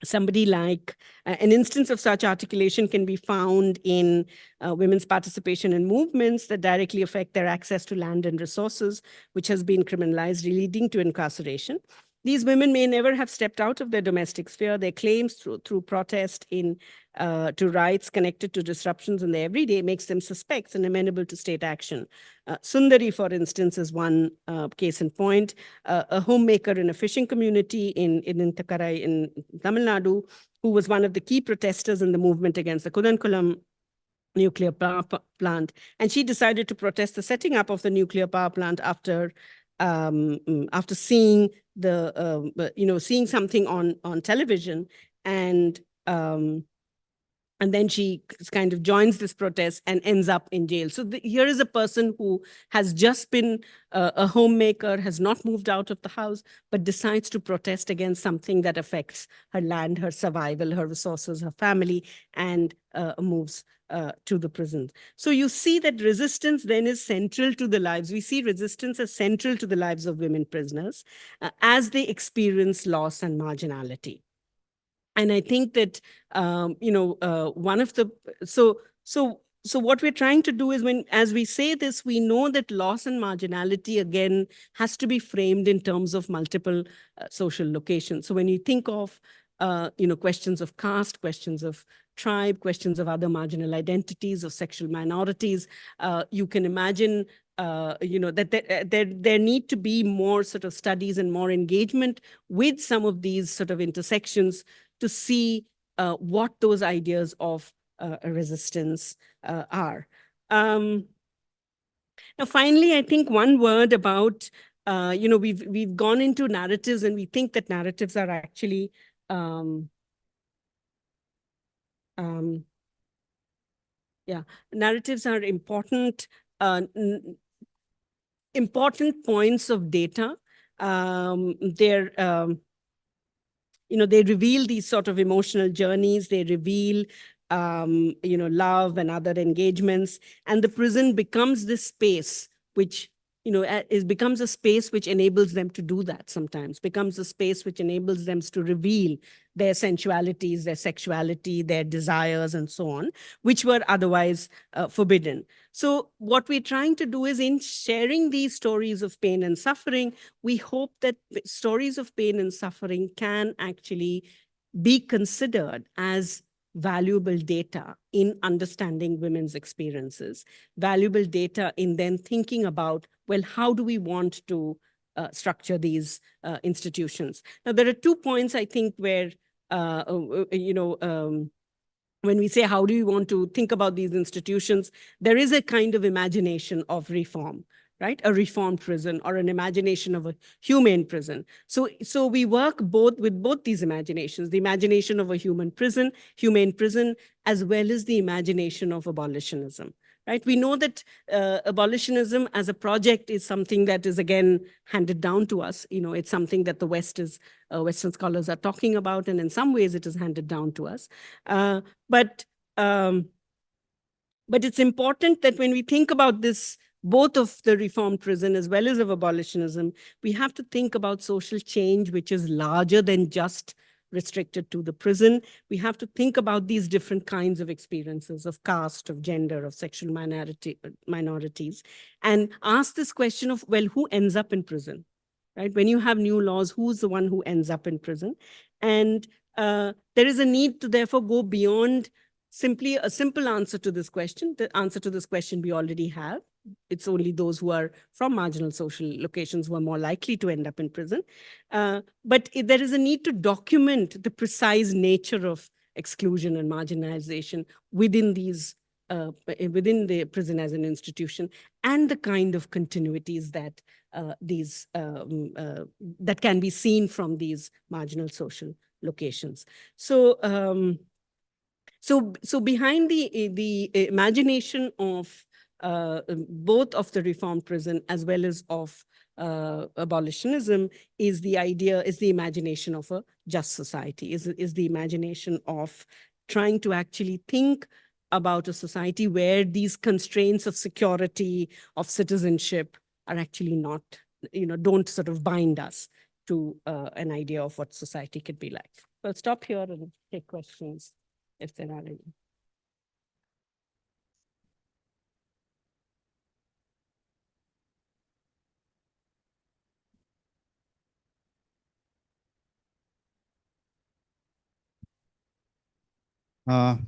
somebody like an instance of such articulation can be found in women's participation in movements that directly affect their access to land and resources, which has been criminalized, leading to incarceration. These women may never have stepped out of their domestic sphere. Their claims through protest to rights connected to disruptions in their everyday makes them suspects and amenable to state action. Sundari, for instance, is one case in point. A homemaker in a fishing community in Takarai in Tamil Nadu, who was one of the key protesters in the movement against the Kudankulam nuclear power plant. And she decided to protest the setting up of the nuclear power plant after seeing seeing something on television, and then she kind of joins this protest and ends up in jail. So here is a person who has just been a homemaker, has not moved out of the house, but decides to protest against something that affects her land, her survival, her resources, her family, and moves to the prison. So you see that resistance then is central to the lives. We see resistance as central to the lives of women prisoners as they experience loss and marginality. And I think that, one of the, so what we're trying to do is, as we say this, we know that loss and marginality, again, has to be framed in terms of multiple social locations. So when you think of, questions of caste, questions of tribe, questions of other marginal identities, of sexual minorities, you can imagine that there need to be more sort of studies and more engagement with some of these sort of intersections to see what those ideas of resistance are. Now, finally, I think one word about, we've gone into narratives, and we think that narratives are actually narratives are important important points of data. They reveal these sort of emotional journeys. They reveal, love and other engagements. And the prison becomes this space which, becomes a space which enables them to do that sometimes, becomes a space which enables them to reveal their sensualities, their sexuality, their desires, and so on, which were otherwise forbidden. So what we're trying to do is, in sharing these stories of pain and suffering, we hope that stories of pain and suffering can actually be considered as valuable data in understanding women's experiences, valuable data in then thinking about, well, how do we want to structure these institutions? Now, there are 2 points, I think, where, when we say, how do you want to think about these institutions, there is a kind of imagination of reform, right? A reformed prison, or an imagination of a humane prison. So we work with both these imaginations, the imagination of a humane prison, as well as the imagination of abolitionism, right? We know that abolitionism as a project is something that is, again, handed down to us. It's something that the Western scholars are talking about, and in some ways it is handed down to us. But it's important that when we think about this, both of the reformed prison as well as of abolitionism, we have to think about social change, which is larger than just restricted to the prison. We have to think about these different kinds of experiences of caste, of gender, of sexual minorities, and ask this question of, well, who ends up in prison, right? When you have new laws, who's the one who ends up in prison? And there is a need to therefore go beyond simply a simple answer to this question. The answer to this question we already have. It's only those who are from marginal social locations who are more likely to end up in prison. But there is a need to document the precise nature of exclusion and marginalization within these within the prison as an institution, and the kind of continuities that that can be seen from these marginal social locations. So so behind the imagination of both of the reformed prison as well as of abolitionism is the idea, is the imagination of a just society, is the imagination of trying to actually think about a society where these constraints of security, of citizenship are actually not, don't sort of bind us to an idea of what society could be like. I'll stop here and take questions if there are any.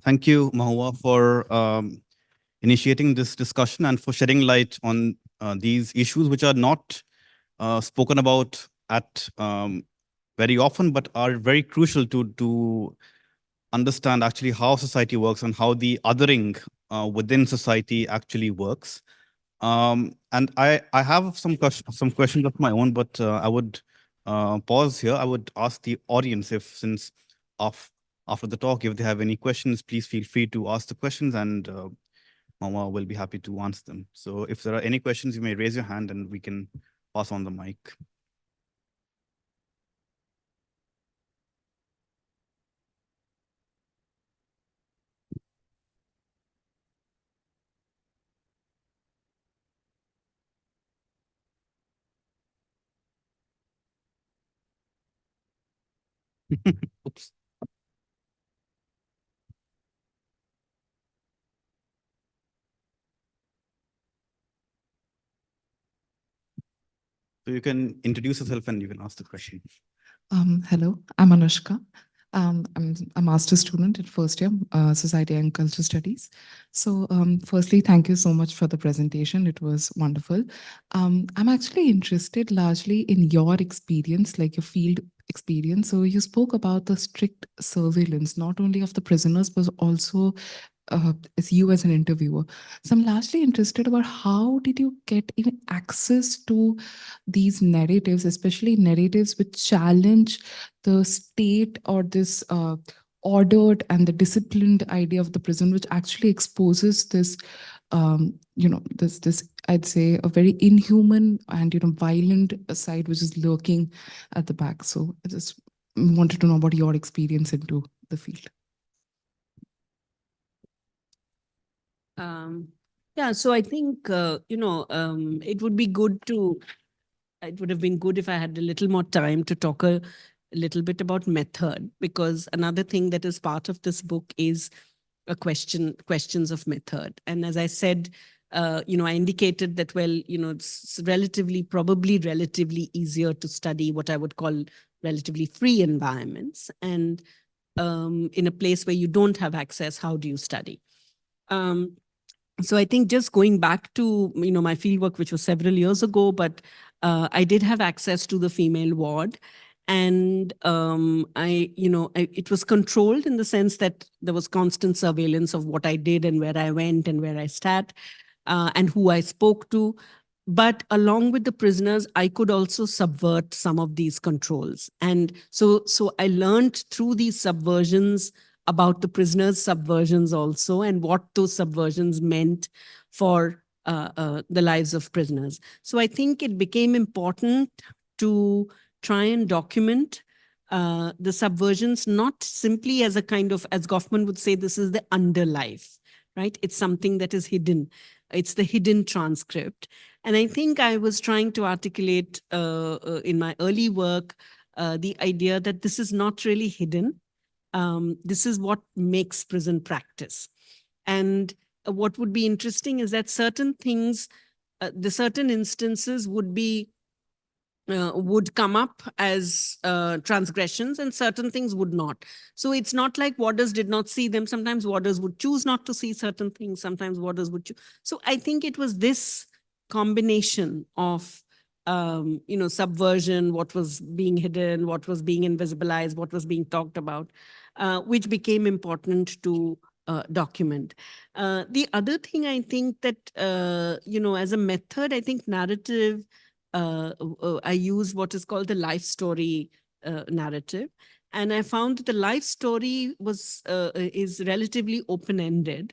Thank you, Mahuya, for initiating this discussion and for shedding light on these issues, which are not spoken about at very often, but are very crucial to understand actually how society works and how the othering within society actually works. And I have some questions of my own, but I would pause here. I would ask the audience if, since after the talk, if they have any questions, please feel free to ask the questions, and Mama will be happy to answer them. So if there are any questions, you may raise your hand and we can pass on the mic. Oops. So you can introduce yourself and you can ask the question. Hello, I'm Anushka. I'm a master's student at first year, Society and Cultural Studies. So firstly, thank you so much for the presentation. It was wonderful. I'm actually interested largely in your experience, like your field experience. So you spoke about the strict surveillance, not only of the prisoners, but also as you as an interviewer. So I'm largely interested about how did you get even access to these narratives, especially narratives which challenge the state or this ordered and the disciplined idea of the prison, which actually exposes this, this I'd say a very inhuman and violent side which is lurking at the back. So I just wanted to know about your experience into the field. Yeah, so I think, it would be good to, it would have been good if I had a little more time to talk a little bit about method, because another thing that is part of this book is questions of method. And as I said, I indicated that, well, it's probably relatively easier to study what I would call relatively free environments. And in a place where you don't have access, how do you study? So I think just going back to, my fieldwork, which was several years ago, but I did have access to the female ward. And it was controlled in the sense that there was constant surveillance of what I did and where I went and where I sat and who I spoke to. But along with the prisoners, I could also subvert some of these controls. And so I learned through these subversions about the prisoners' subversions also, and what those subversions meant for the lives of prisoners. So I think it became important to try and document the subversions, not simply as a kind of, as Goffman would say, this is the underlife, right? It's something that is hidden. It's the hidden transcript. And I think I was trying to articulate in my early work the idea that this is not really hidden. This is what makes prison practice. And what would be interesting is that certain things, the certain instances would come up as transgressions, and certain things would not. So it's not like warders did not see them. Sometimes warders would choose not to see certain things. Sometimes warders would choose. So I think it was this combination of subversion, what was being hidden, what was being invisibilized, what was being talked about, which became important to document. The other thing I think that, as a method, I think narrative, I use what is called the life story narrative. And I found that the life story is relatively open-ended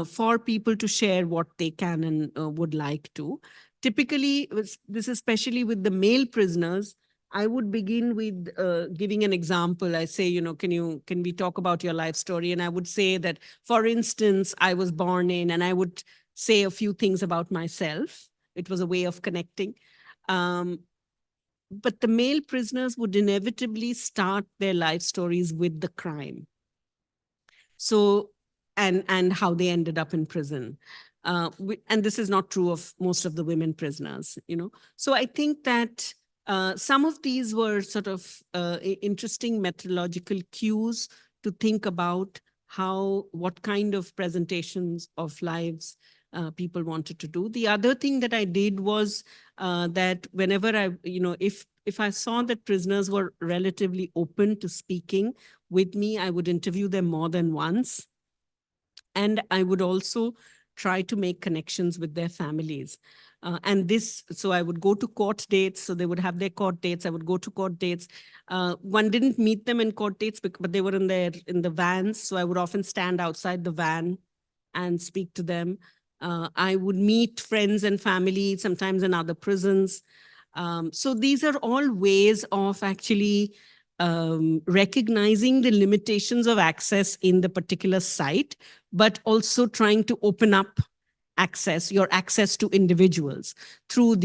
for people to share what they can and would like to. Typically, this especially with the male prisoners, I would begin with giving an example. I say, can we talk about your life story? And I would say that, for instance, I was born in, and I would say a few things about myself. It was a way of connecting. But the male prisoners would inevitably start their life stories with the crime. So, and how they ended up in prison. And this is not true of most of the women prisoners, So I think that some of these were sort of interesting methodological cues to think about what kind of presentations of lives people wanted to do. The other thing that I did was that whenever if I saw that prisoners were relatively open to speaking with me, I would interview them more than once. And I would also try to make connections with their families. So I would go to court dates. So they would have their court dates. I would go to court dates. One didn't meet them in court dates, but they were in the vans. So I would often stand outside the van and speak to them. I would meet friends and family, sometimes in other prisons. So these are all ways of actually recognizing the limitations of access in the particular site, but also trying to open up your access to individuals through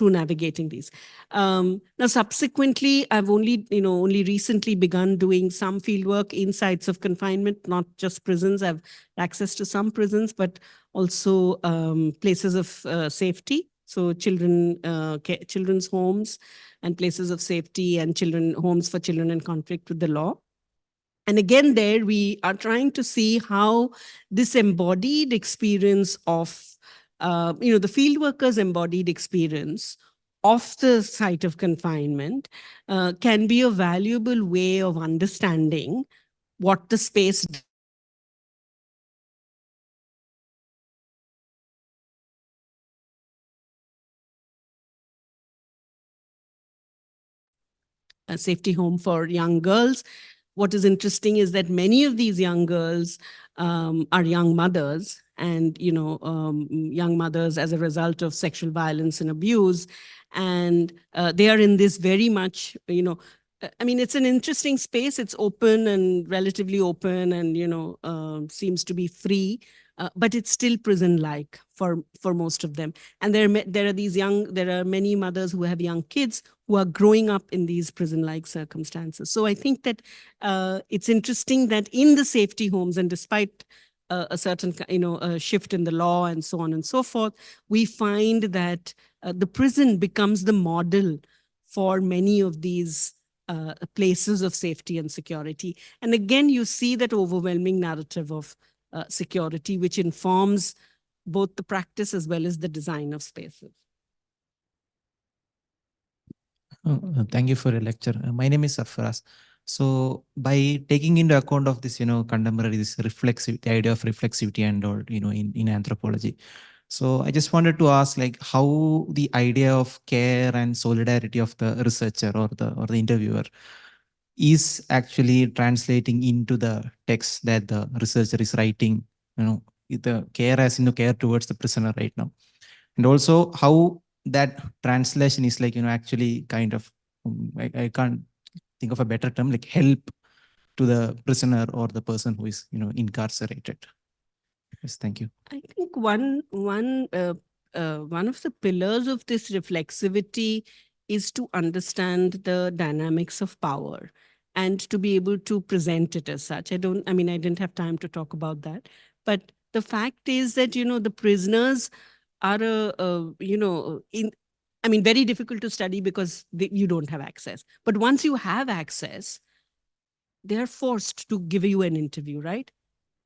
navigating these. Now, subsequently, I've only recently begun doing some fieldwork in sites of confinement, not just prisons. I've access to some prisons, but also places of safety. So children's homes and places of safety, and homes for children in conflict with the law. And again, there we are trying to see how this embodied experience of, the field workers' embodied experience of the site of confinement can be a valuable way of understanding what the space a safety home for young girls. What is interesting is that many of these young girls are young mothers, and young mothers as a result of sexual violence and abuse, and they are in this very much, it's an interesting space. It's open and relatively open, and seems to be free, but it's still prison-like for most of them. And there are many mothers who have young kids who are growing up in these prison-like circumstances. So I think that it's interesting that in the safety homes, and despite a certain, a shift in the law and so on and so forth, we find that the prison becomes the model for many of these places of safety and security. And again, you see that overwhelming narrative of security, which informs both the practice as well as the design of spaces. Thank you for your lecture. My name is Sarfaraz. So by taking into account of this, contemporary, this reflexive, the idea of reflexivity and all, in anthropology. So I just wanted to ask, like, how the idea of care and solidarity of the researcher or the interviewer is actually translating into the text that the researcher is writing, the care as care towards the prisoner right now. And also how that translation is like, actually kind of, I can't think of a better term, like help to the prisoner or the person who is, incarcerated. Yes, thank you. I think one of the pillars of this reflexivity is to understand the dynamics of power and to be able to present it as such. I didn't have time to talk about that. But the fact is that, the prisoners are, very difficult to study because you don't have access. But once you have access, they're forced to give you an interview, right?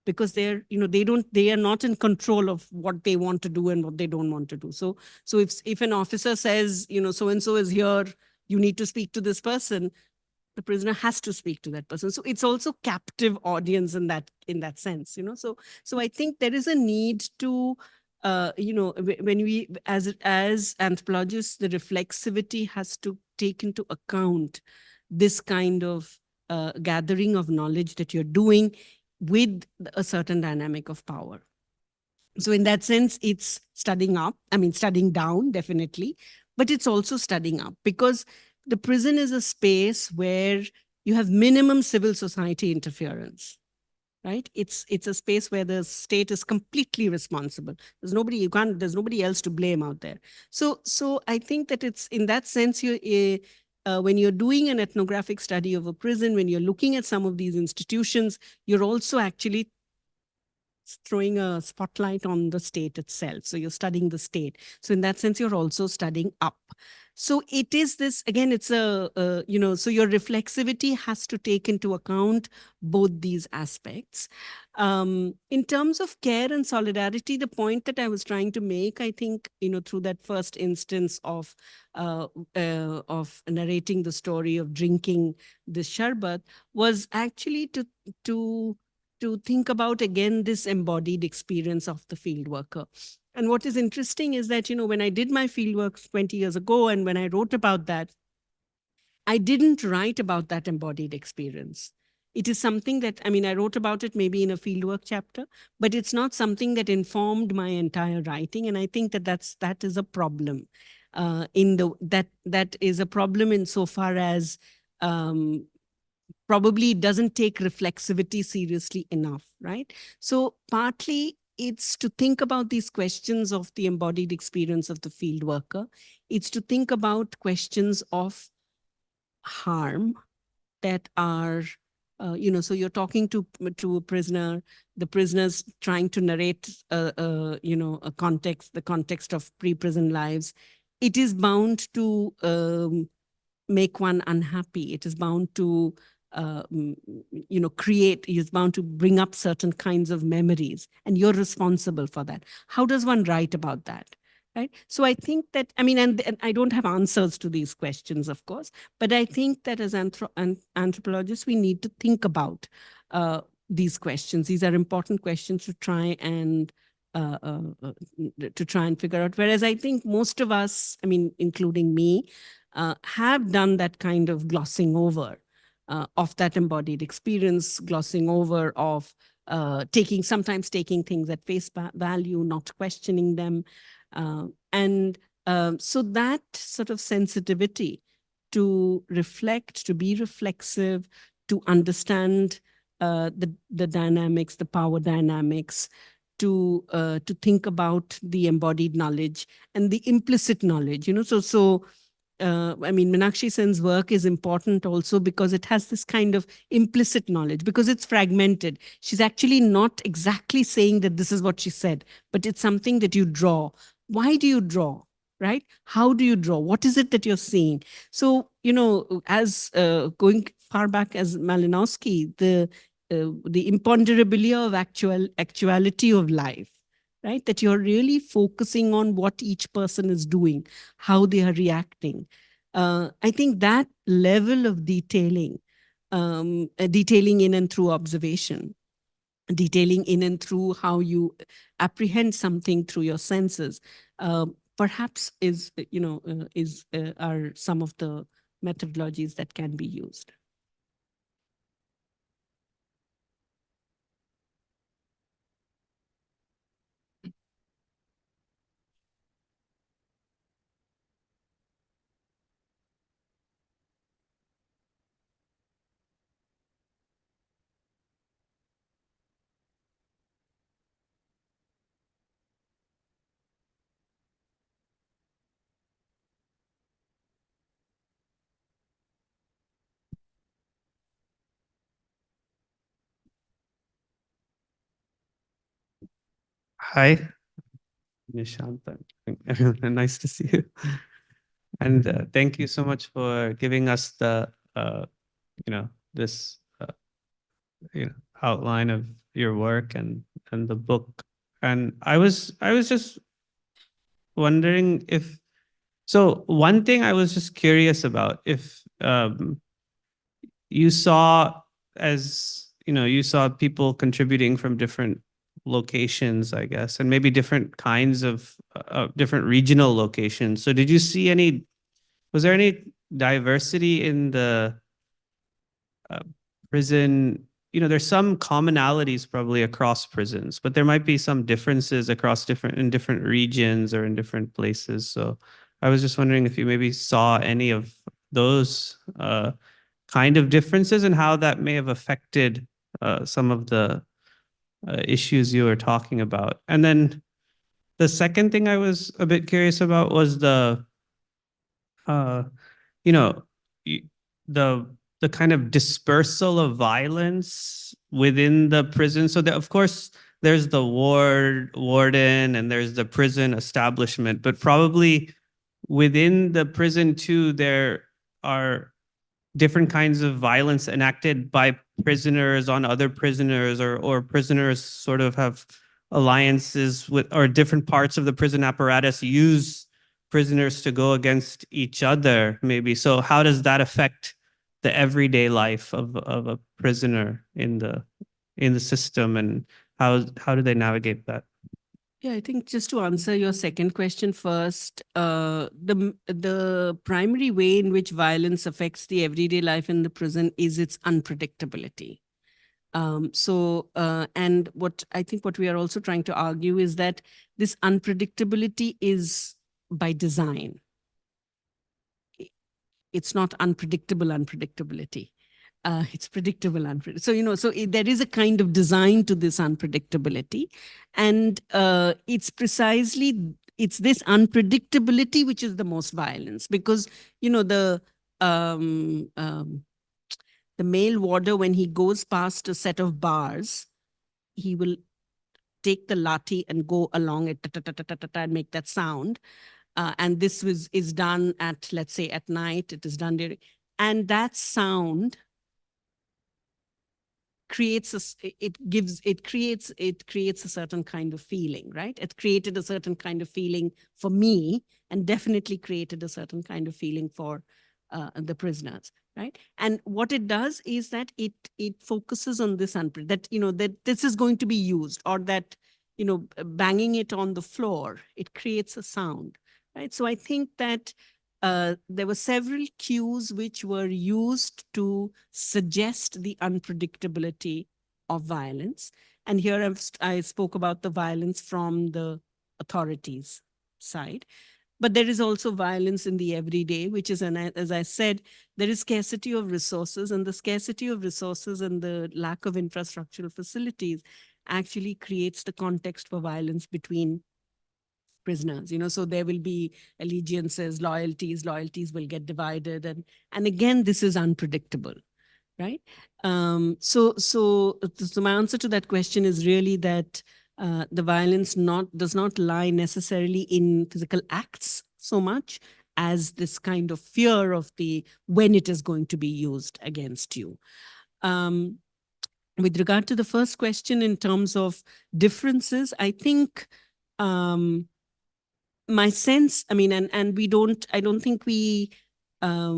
Because they are not in control of what they want to do and what they don't want to do. So if an officer says, so and so is here, you need to speak to this person, the prisoner has to speak to that person. So it's also captive audience in that sense. So I think there is a need to, when we, as anthropologists, the reflexivity has to take into account this kind of gathering of knowledge that you're doing with a certain dynamic of power. So in that sense, it's studying down, definitely, but it's also studying up, because the prison is a space where you have minimum civil society interference, right? It's a space where the state is completely responsible. There's nobody else to blame out there. So I think that it's in that sense, when you're doing an ethnographic study of a prison, when you're looking at some of these institutions, you're also actually throwing a spotlight on the state itself. So you're studying the state. So in that sense, you're also studying up. So it is this, again, it's so your reflexivity has to take into account both these aspects. In terms of care and solidarity, the point that I was trying to make, I think, through that first instance of narrating the story of drinking this sharbat, was actually to think about, again, this embodied experience of the field worker. And what is interesting is that, when I did my fieldwork 20 years ago, and when I wrote about that, I didn't write about that embodied experience. It is something that, I wrote about it maybe in a fieldwork chapter, but it's not something that informed my entire writing. And I think that is a problem. That is a problem insofar as probably it doesn't take reflexivity seriously enough, right? So partly it's to think about these questions of the embodied experience of the field worker. It's to think about questions of harm that are, so you're talking to a prisoner, the prisoner's trying to narrate, the context of pre-prison lives. It is bound to make one unhappy. It is bound to is bound to bring up certain kinds of memories, and you're responsible for that. How does one write about that? Right. So I think that, and I don't have answers to these questions, of course, but I think that as anthropologists, we need to think about these questions. These are important questions to try and figure out. Whereas I think most of us, including me, have done that kind of glossing over of that embodied experience, glossing over of sometimes taking things at face value, not questioning them. So that sort of sensitivity to reflect, to be reflexive, to understand the dynamics, the power dynamics, to think about the embodied knowledge and the implicit knowledge, Meenakshi Sen's work is important also because it has this kind of implicit knowledge, because it's fragmented. She's actually not exactly saying that this is what she said, but it's something that you draw. Why do you draw, right? How do you draw? What is it that you're seeing? So, as going far back as Malinowski, the imponderability of actuality of life, right? That you're really focusing on what each person is doing, how they are reacting. I think that level of detailing in and through observation, detailing in and through how you apprehend something through your senses, perhaps are some of the methodologies that can be used. Hi, Nishant. Nice to see you. And thank you so much for giving us the, this, outline of your work and the book. And I was just wondering if, so one thing I was just curious about, if you saw, as you saw people contributing from different locations, I guess, and maybe different kinds of different regional locations. So did you see any, was there any diversity in the prison? There's some commonalities probably across prisons, but there might be some differences across in different regions or in different places. So I was just wondering if you maybe saw any of those kind of differences and how that may have affected some of the issues you were talking about. And then the second thing I was a bit curious about was the, you know, y- the kind of dispersal of violence within the prison. So that, of course, there's the warden and there's the prison establishment, but probably within the prison too, there are different kinds of violence enacted by prisoners on other prisoners, or prisoners sort of have alliances with, or different parts of the prison apparatus use prisoners to go against each other, maybe. So how does that affect the everyday life of a prisoner in the system, and how do they navigate that? Yeah, I think just to answer your second question first, the primary way in which violence affects the everyday life in the prison is its unpredictability. And what I think what we are also trying to argue is that this unpredictability is by design. It's not unpredictable unpredictability. It's predictable unpredictable. So there is a kind of design to this unpredictability, and it's this unpredictability which is the most violence, because the male warder, when he goes past a set of bars, he will take the lathi and go along it and make that sound. And this is done at, let's say, at night. It is done during, and that sound creates a certain kind of feeling, right? It created a certain kind of feeling for me, and definitely created a certain kind of feeling for the prisoners, right? And what it does is that it focuses on this that this is going to be used, or that banging it on the floor, it creates a sound, right? So I think that there were several cues which were used to suggest the unpredictability of violence. And here I spoke about the violence from the authorities' side. But there is also violence in the everyday, which is, as I said, there is scarcity of resources, and the scarcity of resources and the lack of infrastructural facilities actually creates the context for violence between prisoners. So there will be allegiances, loyalties will get divided, and again, this is unpredictable, right? So my answer to that question is really that the violence does not lie necessarily in physical acts so much as this kind of fear of when it is going to be used against you. With regard to the first question, in terms of differences, I think my sense, I mean, and I don't think we, I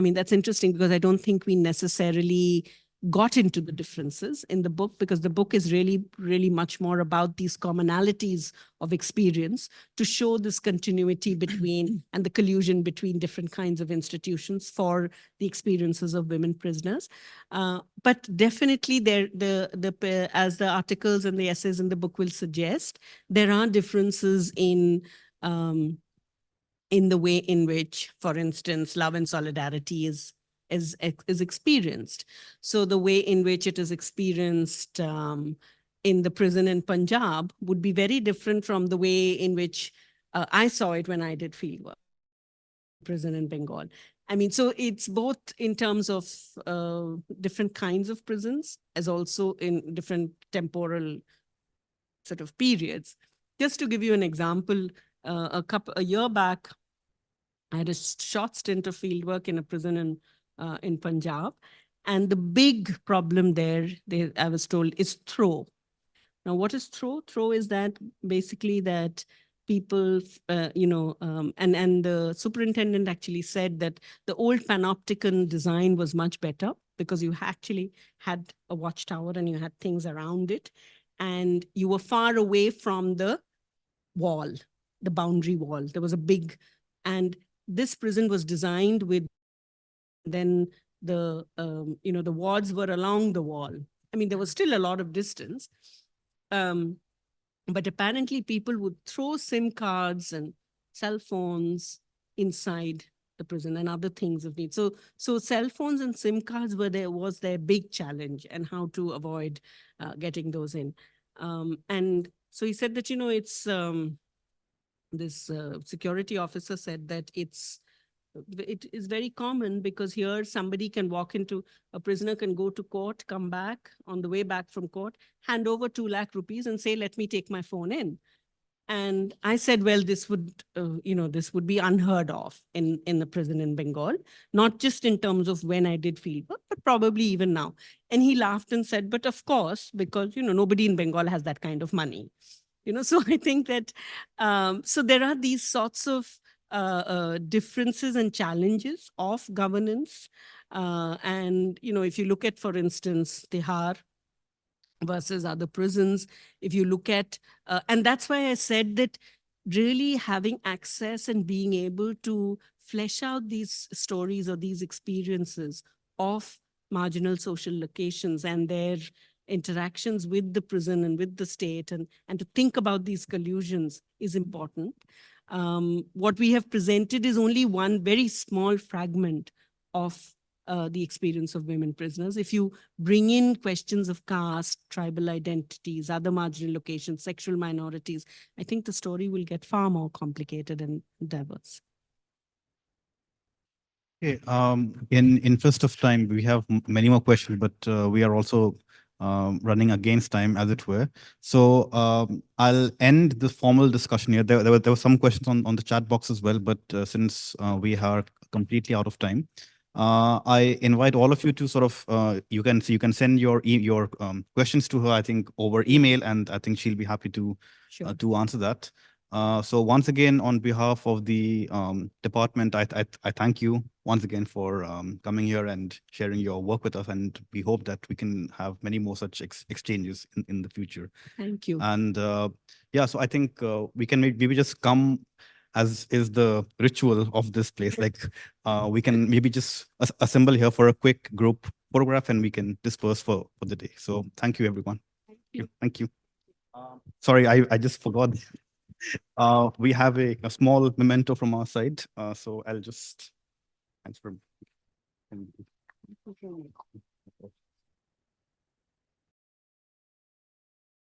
mean, that's interesting, because I don't think we necessarily got into the differences in the book, because the book is really, really much more about these commonalities of experience to show this continuity between and the collusion between different kinds of institutions for the experiences of women prisoners. But definitely as the articles and the essays in the book will suggest, there are differences in the way in which, for instance, love and solidarity is experienced. So the way in which it is experienced in the prison in Punjab would be very different from the way in which I saw it when I did fieldwork prison in Bengal. I mean, so it's both in terms of different kinds of prisons, as also in different temporal sort of periods. just to give you an example, a year back, I had a short stint of field work in a prison in Punjab. And the big problem there, I was told, is throw. Now, what is throw? Throw is that basically that people, and the superintendent actually said that the old panopticon design was much better because you actually had a watchtower and you had things around it. And you were far away from the wall, the boundary wall. There was a big, and this prison was designed with, then the, the wards were along the wall. I mean, there was still a lot of distance. But apparently people would throw SIM cards and cell phones inside the prison and other things of need. So cell phones and SIM cards was their big challenge, and how to avoid getting those in. And so he said that, it's this security officer said that it is very common because here somebody can walk into, a prisoner can go to court, come back on the way back from court, hand over 2 lakh rupees and say, let me take my phone in. And I said, well, this would, this would be unheard of in the prison in Bengal, not just in terms of when I did field work, but probably even now. And he laughed and said, but of course, because, nobody in Bengal has that kind of money. So I think that, so there are these sorts of differences and challenges of governance. And, if you look at, for instance, Tihar versus other prisons, if you look at, and that's why I said that really having access and being able to flesh out these stories or these experiences of marginal social locations and their interactions with the prison and with the state, and to think about these collusions is important. What we have presented is only one very small fragment of the experience of women prisoners. If you bring in questions of caste, tribal identities, other marginal locations, sexual minorities, I think the story will get far more complicated and diverse. Okay, in interest of time, we have many more questions, but we are also running against time, as it were. So I'll end the formal discussion here. There were some questions on the chat box as well, but since we are completely out of time, I invite all of you to sort of you can send your questions to her, I think, over email, and I think she'll be happy to Sure. to answer that. So once again, on behalf of the department, I thank you once again for coming here and sharing your work with us, and we hope that we can have many more such exchanges in the future. Thank you. And yeah, so I think we can maybe just come, as is the ritual of this place. Like we can maybe just assemble here for a quick group photograph, and we can disperse for the day. So thank you, everyone. Thank you. Sorry, I just forgot. We have a small memento from our side. So I'll just, thanks for.